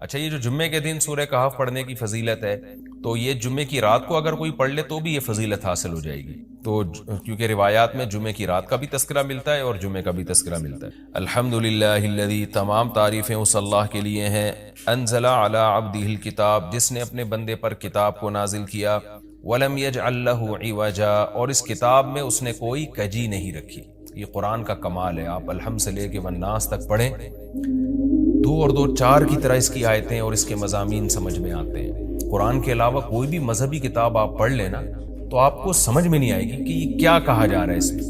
اچھا، یہ جو جمعے کے دن سورہ کہف پڑھنے کی فضیلت ہے، تو یہ جمعے کی رات کو اگر کوئی پڑھ لے تو بھی یہ فضیلت حاصل ہو جائے گی، تو کیونکہ روایات میں جمعے کی رات کا بھی تذکرہ ملتا ہے اور جمعے کا بھی تذکرہ ملتا ہے۔ الحمدللہ الذی، تمام تعریفیں اس اللہ کے لیے ہیں، انزل علی عبدہ الکتاب، جس نے اپنے بندے پر کتاب کو نازل کیا، ولم یجعل لہ عوجا، اور اس کتاب میں اس نے کوئی کجی نہیں رکھی۔ یہ قرآن کا کمال ہے، آپ الحمد سے لے کے والناس تک پڑھیں، دو اور دو چار کی طرح اس کی آیتیں اور اس کے مضامین سمجھ میں آتے ہیں۔ قرآن کے علاوہ کوئی بھی مذہبی کتاب آپ پڑھ لینا تو آپ کو سمجھ میں نہیں آئے گی کہ یہ کیا کہا جا رہا ہے اس میں،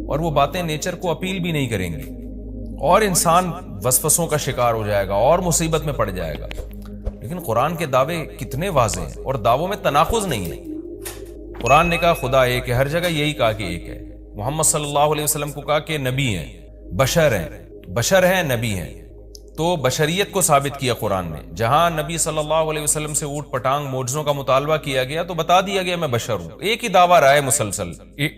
اور وہ باتیں نیچر کو اپیل بھی نہیں کریں گی، اور انسان وسوسوں کا شکار ہو جائے گا اور مصیبت میں پڑ جائے گا۔ لیکن قرآن کے دعوے کتنے واضح ہیں، اور دعووں میں تناقض نہیں ہے۔ قرآن نے کہا خدا ایک ہے، ہر جگہ یہی کہا کہ ایک ہے۔ محمد صلی اللہ علیہ وسلم کو کہا کہ نبی ہیں، بشر ہیں نبی ہیں، تو بشریت کو ثابت کیا قرآن نے۔ جہاں نبی صلی اللہ علیہ وسلم سے اوٹ پٹانگ معجزوں کا مطالبہ کیا گیا تو بتا دیا گیا میں بشر ہوں۔ ایک ہی دعویٰ رہا ہے مسلسل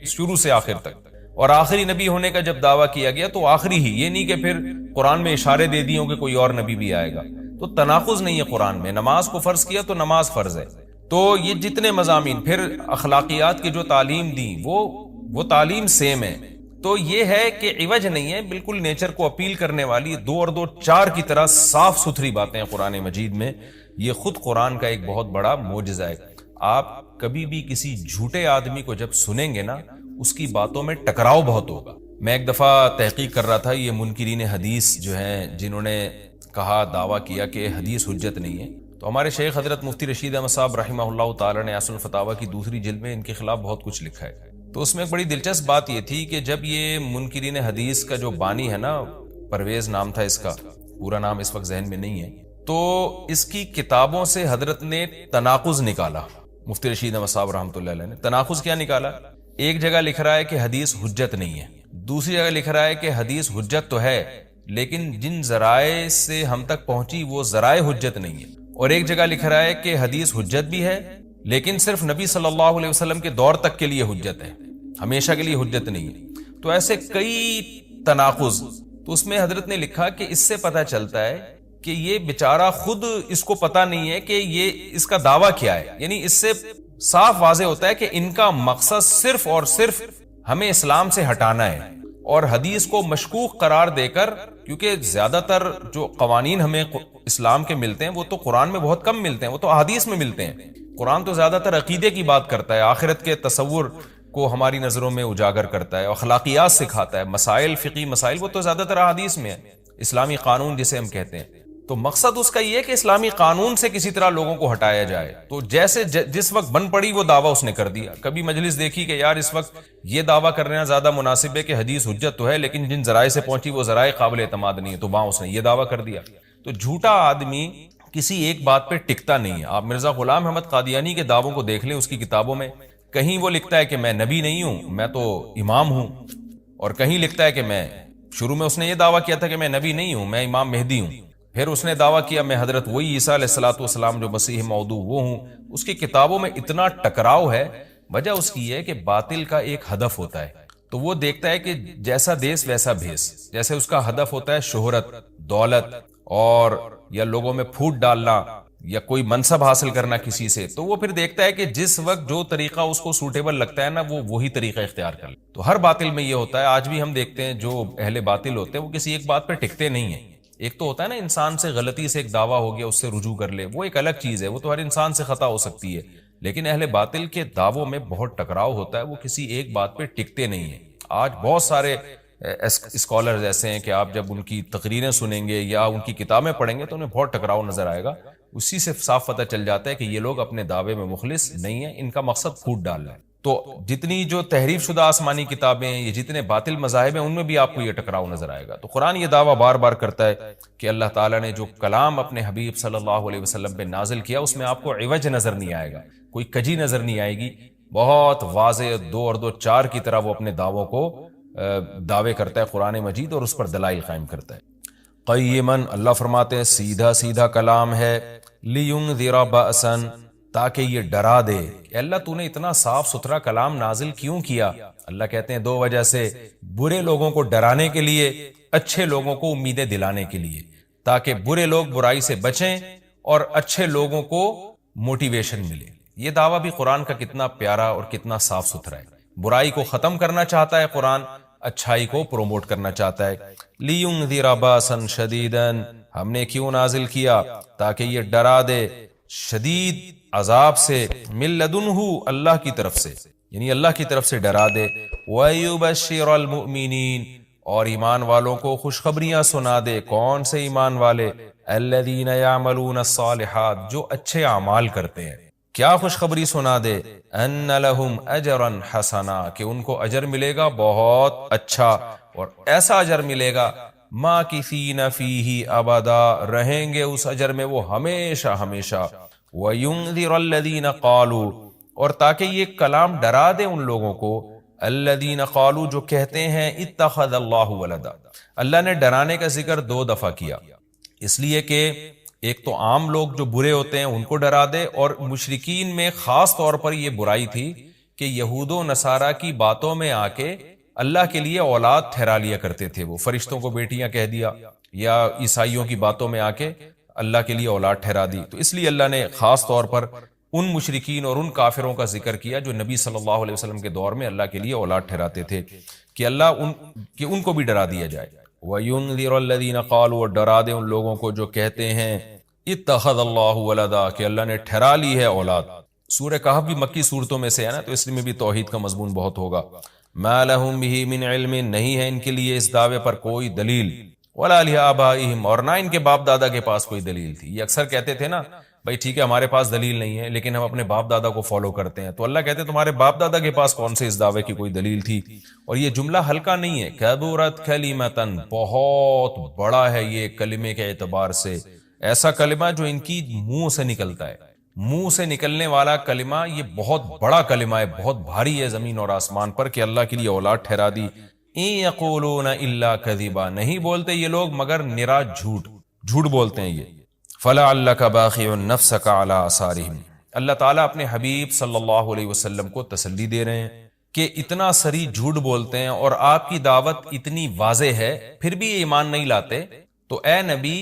شروع سے آخر تک، اور آخری نبی ہونے کا جب دعویٰ کیا گیا تو آخری ہی، یہ نہیں کہ پھر قرآن میں اشارے دے دیے ہوں کہ کوئی اور نبی بھی آئے گا۔ تو تناقض نہیں ہے قرآن میں، نماز کو فرض کیا تو نماز فرض ہے۔ تو یہ جتنے مضامین، پھر اخلاقیات کی جو تعلیم دی وہ تعلیم سیم ہے۔ تو یہ ہے کہ عوج نہیں ہے، بالکل نیچر کو اپیل کرنے والی دو اور دو چار کی طرح صاف ستھری باتیں ہیں قرآن مجید میں۔ یہ خود قرآن کا ایک بہت بڑا معجزہ ہے۔ آپ کبھی بھی کسی جھوٹے آدمی کو جب سنیں گے نا، اس کی باتوں میں ٹکراؤ بہت ہوگا۔ میں ایک دفعہ تحقیق کر رہا تھا، یہ منکرین حدیث جو ہیں جنہوں نے کہا، دعویٰ کیا کہ حدیث حجت نہیں ہے، تو ہمارے شیخ حضرت مفتی رشید احمد صاحب رحمہ اللہ تعالی نے اصل الفتاویٰ کی دوسری جلد میں ان کے خلاف بہت کچھ لکھا ہے۔ تو اس میں ایک بڑی دلچسپ بات یہ تھی کہ جب یہ منکرین حدیث کا جو بانی ہے نا، پرویز نام تھا اس کا، پورا نام اس وقت ذہن میں نہیں ہے، تو اس کی کتابوں سے حضرت نے تناقض نکالا۔ مفتی رشید احمد صاحب رحمۃ اللہ علیہ نے تناقض کیا نکالا؟ ایک جگہ لکھ رہا ہے کہ حدیث حجت نہیں ہے، دوسری جگہ لکھ رہا ہے کہ حدیث حجت تو ہے لیکن جن ذرائع سے ہم تک پہنچی وہ ذرائع حجت نہیں ہے، اور ایک جگہ لکھ رہا ہے کہ حدیث حجت بھی ہے لیکن صرف نبی صلی اللہ علیہ وسلم کے دور تک کے لیے حجت ہے، ہمیشہ کے لیے حجت نہیں ہے۔ تو ایسے کئی تناقض، تو اس میں حضرت نے لکھا کہ اس سے پتہ چلتا ہے کہ یہ بیچارہ خود اس کو پتہ نہیں ہے کہ یہ اس کا دعویٰ کیا ہے، یعنی اس سے صاف واضح ہوتا ہے کہ ان کا مقصد صرف اور صرف ہمیں اسلام سے ہٹانا ہے، اور حدیث کو مشکوک قرار دے کر، کیونکہ زیادہ تر جو قوانین ہمیں اسلام کے ملتے ہیں وہ تو قرآن میں بہت کم ملتے ہیں، وہ تو احادیث میں ملتے ہیں۔ قرآن تو زیادہ تر عقیدے کی بات کرتا ہے، آخرت کے تصور کو ہماری نظروں میں اجاگر کرتا ہے، اخلاقیات سکھاتا ہے، مسائل، فقہی مسائل، وہ تو زیادہ تر احادیث میں ہے، اسلامی قانون جسے ہم کہتے ہیں۔ تو مقصد اس کا یہ ہے کہ اسلامی قانون سے کسی طرح لوگوں کو ہٹایا جائے۔ تو جیسے جس وقت بن پڑی وہ دعویٰ اس نے کر دیا۔ کبھی مجلس دیکھی کہ یار اس وقت یہ دعویٰ کرنا زیادہ مناسب ہے کہ حدیث حجت تو ہے لیکن جن ذرائع سے پہنچی وہ ذرائع قابل اعتماد نہیں ہے، تو وہاں اس نے یہ دعویٰ کر دیا۔ تو جھوٹا آدمی کسی ایک بات پہ ٹکتا نہیں ہے۔ آپ مرزا غلام احمد قادیانی کے دعووں کو دیکھ لیں، اس کی کتابوں میں کہیں وہ لکھتا ہے کہ میں نبی نہیں ہوں، میں تو امام ہوں، اور کہیں لکھتا ہے کہ میں، شروع میں اس نے یہ دعویٰ کیا تھا کہ میں نبی نہیں ہوں، میں امام مہدی ہوں، پھر اس نے دعویٰ کیا میں حضرت وہی عیسیٰ علیہ الصلوۃ والسلام جو مسیح موعود وہ ہوں۔ اس کی کتابوں میں اتنا ٹکراؤ ہے، وجہ اس کی ہے کہ باطل کا ایک ہدف ہوتا ہے، تو وہ دیکھتا ہے کہ جیسا دیس ویسا بھیس، جیسے اس کا ہدف ہوتا ہے شہرت، دولت، اور یا لوگوں میں پھوٹ ڈالنا یا کوئی منصب حاصل کرنا کسی سے، تو وہ پھر دیکھتا ہے کہ جس وقت جو طریقہ اس کو سوٹیبل لگتا ہے نا، وہ وہی طریقہ اختیار کر لے۔ تو ہر باطل میں یہ ہوتا ہے، آج بھی ہم دیکھتے ہیں جو اہل باطل ہوتے ہیں وہ کسی ایک بات پہ ٹکتے نہیں ہیں۔ ایک تو ہوتا ہے نا انسان سے غلطی سے ایک دعویٰ ہو گیا اس سے رجوع کر لے، وہ ایک الگ چیز ہے، وہ تو ہر انسان سے خطا ہو سکتی ہے، لیکن اہل باطل کے دعووں میں بہت ٹکراؤ ہوتا ہے، وہ کسی ایک بات پہ ٹکتے نہیں ہیں۔ آج بہت سارے اسکالرز ایسے ہیں کہ آپ جب ان کی تقریریں سنیں گے یا ان کی کتابیں پڑھیں گے تو انہیں بہت ٹکراؤ نظر آئے گا۔ اسی سے صاف پتہ چل جاتا ہے کہ یہ لوگ اپنے دعوے میں مخلص نہیں ہیں، ان کا مقصد پھوٹ ڈالنا ہے۔ تو جتنی جو تحریف شدہ آسمانی کتابیں ہیں، یہ جتنے باطل مذاہب ہیں، ان میں بھی آپ کو یہ ٹکراؤ نظر آئے گا۔ تو قرآن یہ دعویٰ بار بار کرتا ہے کہ اللہ تعالیٰ نے جو کلام اپنے حبیب صلی اللہ علیہ وسلم پہ نازل کیا اس میں آپ کو عوج نظر نہیں آئے گا، کوئی کجی نظر نہیں آئے گی، بہت واضح دو اور دو چار کی طرح وہ اپنے دعووں کو دعوے کرتا ہے قرآن مجید، اور اس پر دلائل قائم کرتا ہے۔ قیماً، اللہ فرماتے ہیں سیدھا سیدھا کلام ہے، لینذر بأسا، تاکہ یہ ڈرا دے۔ کہ اللہ تو نے اتنا صاف ستھرا کلام نازل کیوں کیا؟ اللہ کہتے ہیں دو وجہ سے، برے لوگوں کو ڈرانے کے لیے، اچھے لوگوں کو امیدیں دلانے کے لیے۔ تاکہ برے لوگ برائی سے بچیں اور اچھے لوگوں کو موٹیویشن ملے. یہ دعویٰ بھی قرآن کا کتنا پیارا اور کتنا صاف ستھرا ہے. برائی کو ختم کرنا چاہتا ہے قرآن, اچھائی کو پروموٹ کرنا چاہتا ہے. لِيُنذِرَ بَأْسًا شَدِيدًا, ہم نے کیوں نازل کیا؟ تاکہ یہ ڈرا دے شدید عذاب سے, مِن لَدُنْهُ, اللہ کی طرف سے, یعنی اللہ کی طرف سے ڈرا دے. وَيُبَشِّرَ الْمُؤْمِنِينَ, اور ایمان والوں کو خوشخبریاں سنا دے. کون سے ایمان والے؟ الَّذِينَ يَعْمَلُونَ الصَّالِحَاتِ, جو اچھے اعمال کرتے ہیں. کیا خوشخبری سنا دے؟ ان لہم اجرا حسنا, کہ ان کو اجر ملے گا بہت اچھا, اور ایسا اجر ملے گا ماکثین فیہ ابدا, رہیں گے اس اجر میں وہ ہمیشہ ہمیشہ. وینذر الذین قالوا, اور تاکہ یہ کلام ڈرا دے ان لوگوں کو, الذین قالوا, جو کہتے ہیں اتخذ اللہ ولدا. اللہ نے ڈرانے کا ذکر 2 دفعہ کیا, اس لیے کہ ایک تو عام لوگ جو برے ہوتے ہیں ان کو ڈرا دے, اور مشرکین میں خاص طور پر یہ برائی تھی کہ یہود و نصارہ کی باتوں میں آ کے اللہ کے لیے اولاد ٹھہرا لیا کرتے تھے. وہ فرشتوں کو بیٹیاں کہہ دیا, یا عیسائیوں کی باتوں میں آ کے اللہ کے لیے اولاد ٹھہرا دی. تو اس لیے اللہ نے خاص طور پر ان مشرکین اور ان کافروں کا ذکر کیا جو نبی صلی اللہ علیہ وسلم کے دور میں اللہ کے لیے اولاد ٹھہراتے تھے, کہ ان کو بھی ڈرا دیا جائے. وَيُنذِرَ الَّذِينَ قَالُوا, اور ڈرا دے ان لوگوں کو جو کہتے ہیں اتخذ اللہ ولدا, کہ اللہ نے ٹھہرا لی ہے اولاد. سورہ کہف بھی مکی صورتوں میں سے ہے نا, تو اس میں بھی توحید کا مضمون بہت ہوگا. ما لہم بہ من علم, نہیں ہے ان کے لیے اس دعوے پر کوئی دلیل. ولا لآبائہم, اور نہ ان کے باپ دادا کے پاس کوئی دلیل تھی. یہ اکثر کہتے تھے نا, بھائی ٹھیک ہے ہمارے پاس دلیل نہیں ہے لیکن ہم اپنے باپ دادا کو فالو کرتے ہیں. تو اللہ کہتے ہیں تمہارے باپ دادا کے پاس کون سے اس دعوے کی کوئی دلیل تھی. اور یہ جملہ ہلکا نہیں ہے, کبرت کلمۃ, بہت بڑا ہے یہ کلمے کے اعتبار سے. ایسا کلمہ جو ان کی منہ سے نکلتا ہے, منہ سے نکلنے والا کلمہ, یہ بہت بڑا کلمہ ہے, بہت بھاری ہے زمین اور آسمان پر, کہ اللہ کے لیے اولاد ٹھہرا دی. ان یقولون الا کذبا, نہیں بولتے یہ لوگ مگر نرا جھوٹ بولتے ہیں یہ. فلعلک باخع نفسک علی آثارہم, اللہ تعالیٰ اپنے حبیب صلی اللہ علیہ وسلم کو تسلی دے رہے ہیں کہ اتنا سری جھوٹ بولتے ہیں اور آپ کی دعوت اتنی واضح ہے پھر بھی ایمان نہیں لاتے. تو اے نبی,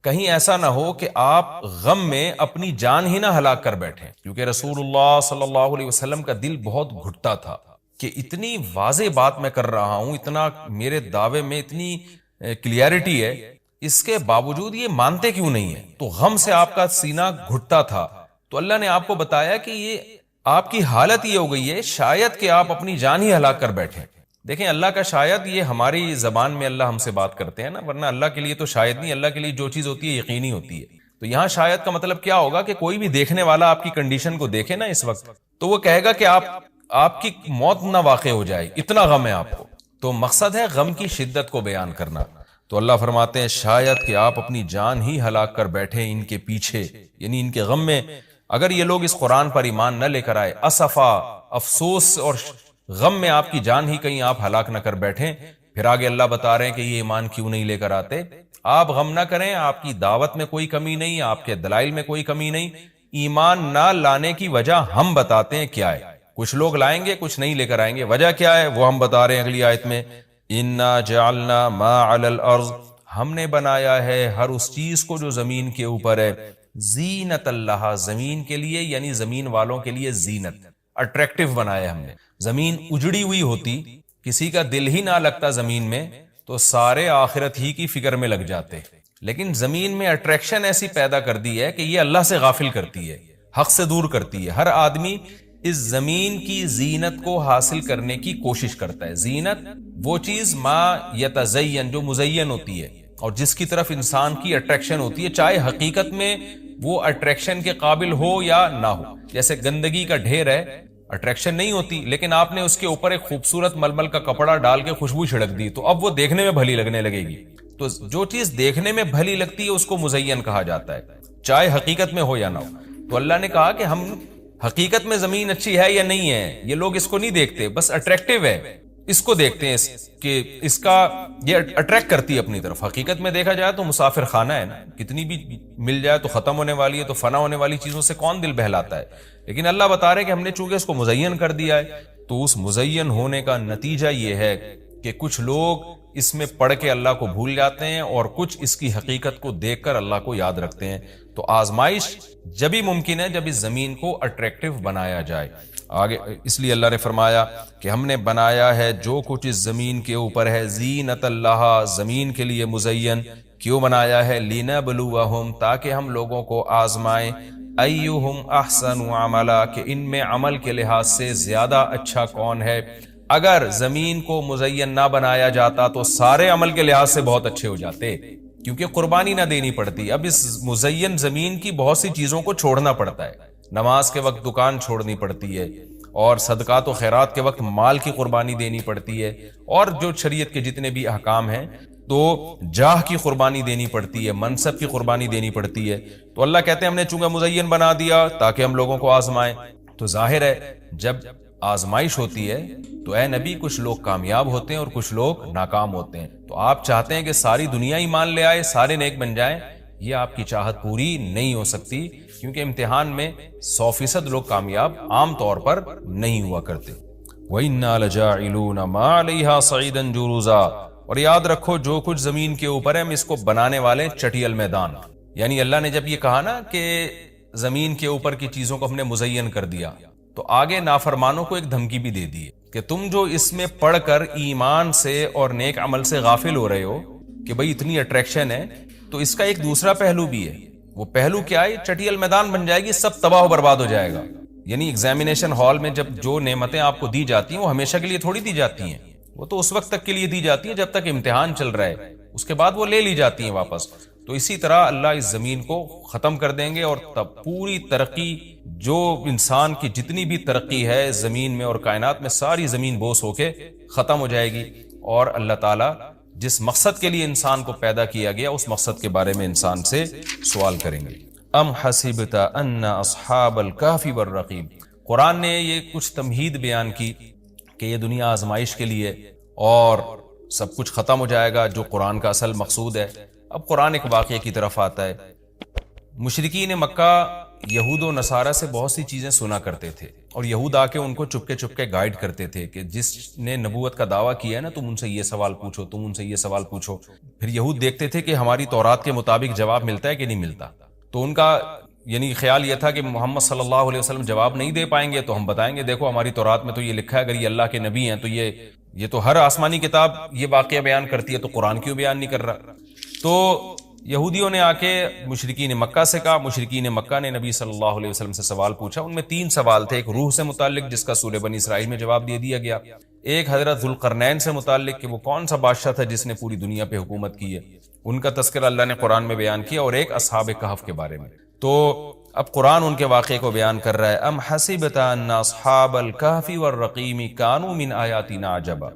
کہیں ایسا نہ ہو کہ آپ غم میں اپنی جان ہی نہ ہلاک کر بیٹھیں, کیونکہ رسول اللہ صلی اللہ علیہ وسلم کا دل بہت گھٹتا تھا کہ اتنی واضح بات میں کر رہا ہوں, اتنا میرے دعوے میں اتنی کلیئرٹی ہے, اس کے باوجود یہ مانتے کیوں نہیں ہیں. تو غم سے آپ کا سینہ گھٹتا تھا. تو اللہ نے آپ کو بتایا کہ یہ آپ کی حالت یہ ہو گئی ہے شاید کہ آپ اپنی جان ہی ہلاک کر بیٹھیں. دیکھیں اللہ کا شاید, یہ ہماری زبان میں اللہ ہم سے بات کرتے ہیں نا, ورنہ اللہ کے لیے تو شاید نہیں, اللہ کے لیے جو چیز ہوتی ہے یقینی ہوتی ہے. تو یہاں شاید کا مطلب کیا ہوگا کہ کوئی بھی دیکھنے والا آپ کی کنڈیشن کو دیکھے نا اس وقت, تو وہ کہے گا کہ آپ کی موت نہ واقع ہو جائے, اتنا غم ہے آپ کو. تو مقصد ہے غم کی شدت کو بیان کرنا. تو اللہ فرماتے ہیں شاید کہ آپ اپنی جان ہی ہلاک کر بیٹھے ان کے پیچھے, یعنی ان کے غم میں. اگر یہ لوگ اس قرآن پر ایمان نہ لے کر آئے, اسفا, افسوس اور غم میں آپ کی جان ہی کہیں آپ ہلاک نہ کر بیٹھیں. پھر آگے اللہ بتا رہے ہیں کہ یہ ایمان کیوں نہیں لے کر آتے. آپ غم نہ کریں, آپ کی دعوت میں کوئی کمی نہیں, آپ کے دلائل میں کوئی کمی نہیں. ایمان نہ لانے کی وجہ ہم بتاتے ہیں کیا ہے. کچھ لوگ لائیں گے, کچھ نہیں لے کر آئیں گے. وجہ کیا ہے وہ ہم بتا رہے ہیں اگلی آیت میں. انا جعلنا ما علی الارض, ہم نے بنایا ہے ہر اس چیز کو جو زمین کے اوپر ہے, زینت اللہ, زمین کے لیے, یعنی زمین والوں کے لیے زینت, اٹریکٹیو بنایا ہم نے. زمین اجڑی ہوئی ہوتی, کسی کا دل ہی نہ لگتا زمین میں, تو سارے آخرت ہی کی فکر میں لگ جاتے. لیکن زمین میں اٹریکشن ایسی پیدا کر دی ہے کہ یہ اللہ سے غافل کرتی ہے, حق سے دور کرتی ہے. ہر آدمی اس زمین کی زینت کو حاصل کرنے کی کوشش کرتا ہے. زینت وہ چیز ما یتزین, جو مزین ہوتی ہے اور جس کی طرف انسان کی اٹریکشن ہوتی ہے, چاہے حقیقت میں وہ اٹریکشن کے قابل ہو یا نہ ہو. جیسے گندگی کا ڈھیر ہے, اٹریکشن نہیں ہوتی, لیکن آپ نے اس کے اوپر ایک خوبصورت ململ کا کپڑا ڈال کے خوشبو چھڑک دی, تو اب وہ دیکھنے میں بھلی لگنے لگے گی. تو جو چیز دیکھنے میں بھلی لگتی ہے اس کو مزین کہا جاتا ہے, چاہے حقیقت میں ہو یا نہ ہو. تو اللہ نے کہا کہ ہم حقیقت میں زمین اچھی ہے یا نہیں ہے, یہ لوگ اس کو نہیں دیکھتے, بس اٹریکٹیو ہے اس کو دیکھتے ہیں کہ اس کا یہ اٹریکٹ کرتی ہے اپنی طرف. حقیقت میں دیکھا جائے تو مسافر خانہ ہے نا, کتنی بھی مل جائے تو ختم ہونے والی ہے, تو فنا ہونے والی چیزوں سے کون دل بہلاتا ہے. لیکن اللہ بتا رہے کہ ہم نے چونکہ اس کو مزین کر دیا ہے, تو اس مزین ہونے کا نتیجہ یہ ہے کہ کچھ لوگ اس میں پڑھ کے اللہ کو بھول جاتے ہیں اور کچھ اس کی حقیقت کو دیکھ کر اللہ کو یاد رکھتے ہیں. تو آزمائش جبھی ممکن ہے جب اس زمین کو اٹریکٹیو بنایا جائے. آگے اس لیے اللہ نے فرمایا کہ ہم نے بنایا ہے جو کچھ اس زمین کے اوپر ہے زینت اللہ، زمین کے لیے مزین. کیوں بنایا ہے؟ لنبلوہم، تاکہ ہم لوگوں کو آزمائیں، ایہم احسن عملا، کہ ان میں عمل کے لحاظ سے زیادہ اچھا کون ہے. اگر زمین کو مزین نہ بنایا جاتا تو سارے عمل کے لحاظ سے بہت اچھے ہو جاتے، کیونکہ قربانی نہ دینی پڑتی. اب اس مزین زمین کی بہت سی چیزوں کو چھوڑنا پڑتا ہے. نماز کے وقت دکان چھوڑنی پڑتی ہے، اور صدقات و خیرات کے وقت مال کی قربانی دینی پڑتی ہے، اور جو شریعت کے جتنے بھی احکام ہیں تو جاہ کی قربانی دینی پڑتی ہے، منصب کی قربانی دینی پڑتی ہے. تو اللہ کہتے ہیں ہم نے چونکہ مزین بنا دیا تاکہ ہم لوگوں کو آزمائیں. تو ظاہر ہے جب آزمائش ہوتی ہے تو اے نبی کچھ لوگ کامیاب ہوتے ہیں اور کچھ لوگ ناکام ہوتے ہیں. تو آپ چاہتے ہیں کہ ساری دنیا ایمان لے آئے، سارے نیک بن جائیں، یہ آپ کی چاہت پوری نہیں ہو سکتی، کیونکہ امتحان میں 100% لوگ کامیاب عام طور پر نہیں ہوا کرتے. وَإِنَّا لَجَاعِلُونَ مَا عَلَيْهَا صَعِيدًا جُرُزًا، اور یاد رکھو جو کچھ زمین کے اوپر ہے ہم اس کو بنانے والے چٹیل میدان. یعنی اللہ نے جب یہ کہا نا کہ زمین کے اوپر کی چیزوں کو ہم نے مزین کر دیا، تو آگے نافرمانوں کو ایک دھمکی بھی دے دی کہ تم جو اس میں پڑھ کر ایمان سے اور نیک عمل سے غافل ہو رہے ہو کہ بھئی اتنی اٹریکشن ہے، تو اس کا ایک دوسرا پہلو بھی ہے. وہ پہلو کیا ہے؟ چٹیل میدان بن جائے گی، سب تباہ و برباد ہو جائے گا. یعنی ایگزامینیشن ہال میں جب جو نعمتیں آپ کو دی جاتی ہیں وہ ہمیشہ کے لیے تھوڑی دی جاتی ہیں، وہ تو اس وقت تک کے لیے دی جاتی ہیں جب تک امتحان چل رہا ہے، اس کے بعد وہ لے لی جاتی ہیں واپس. تو اسی طرح اللہ اس زمین کو ختم کر دیں گے، اور تب پوری ترقی، جو انسان کی جتنی بھی ترقی ہے زمین میں اور کائنات میں، ساری زمین بوس ہو کے ختم ہو جائے گی. اور اللہ تعالیٰ جس مقصد کے لیے انسان کو پیدا کیا گیا اس مقصد کے بارے میں انسان سے سوال کریں گے. ام حسبت ان اصحاب الکہف والرقیم، قرآن نے یہ کچھ تمہید بیان کی کہ یہ دنیا آزمائش کے لیے اور سب کچھ ختم ہو جائے گا، جو قرآن کا اصل مقصود ہے. اب قرآن ایک واقعے کی طرف آتا ہے. مشرکین مکہ یہود و نصارہ سے بہت سی چیزیں سنا کرتے تھے، اور یہود آ کے ان کو چپکے چپکے گائیڈ کرتے تھے کہ جس نے نبوت کا دعویٰ کیا ہے نا، تم ان سے یہ سوال پوچھو، تم ان سے یہ سوال پوچھو. پھر یہود دیکھتے تھے کہ ہماری تورات کے مطابق جواب ملتا ہے کہ نہیں ملتا. تو ان کا یعنی خیال یہ تھا کہ محمد صلی اللہ علیہ وسلم جواب نہیں دے پائیں گے تو ہم بتائیں گے دیکھو ہماری تورات میں تو یہ لکھا ہے، اگر یہ اللہ کے نبی ہیں تو یہ تو ہر آسمانی کتاب یہ واقعہ بیان کرتی ہے، تو قرآن کیوں بیان نہیں کر رہا. تو یہودیوں نے آ کے مشرکین مکہ سے کہا، مشرکین مکہ نے نبی صلی اللہ علیہ وسلم سے سوال پوچھا. ان میں 3 سوال تھے. ایک روح سے متعلق جس کا سورہ بنی اسرائیل میں جواب دے دیا گیا، ایک حضرت ذوالقرنین سے متعلق کہ وہ کون سا بادشاہ تھا جس نے پوری دنیا پہ حکومت کی ہے، ان کا تذکرہ اللہ نے قرآن میں بیان کیا، اور ایک اصحاب کہف کے بارے میں. تو اب قرآن ان کے واقعے کو بیان کر رہا ہے. ام حسبت ان اصحاب الکہف والرقیم کانوا من آیاتنا عجبا،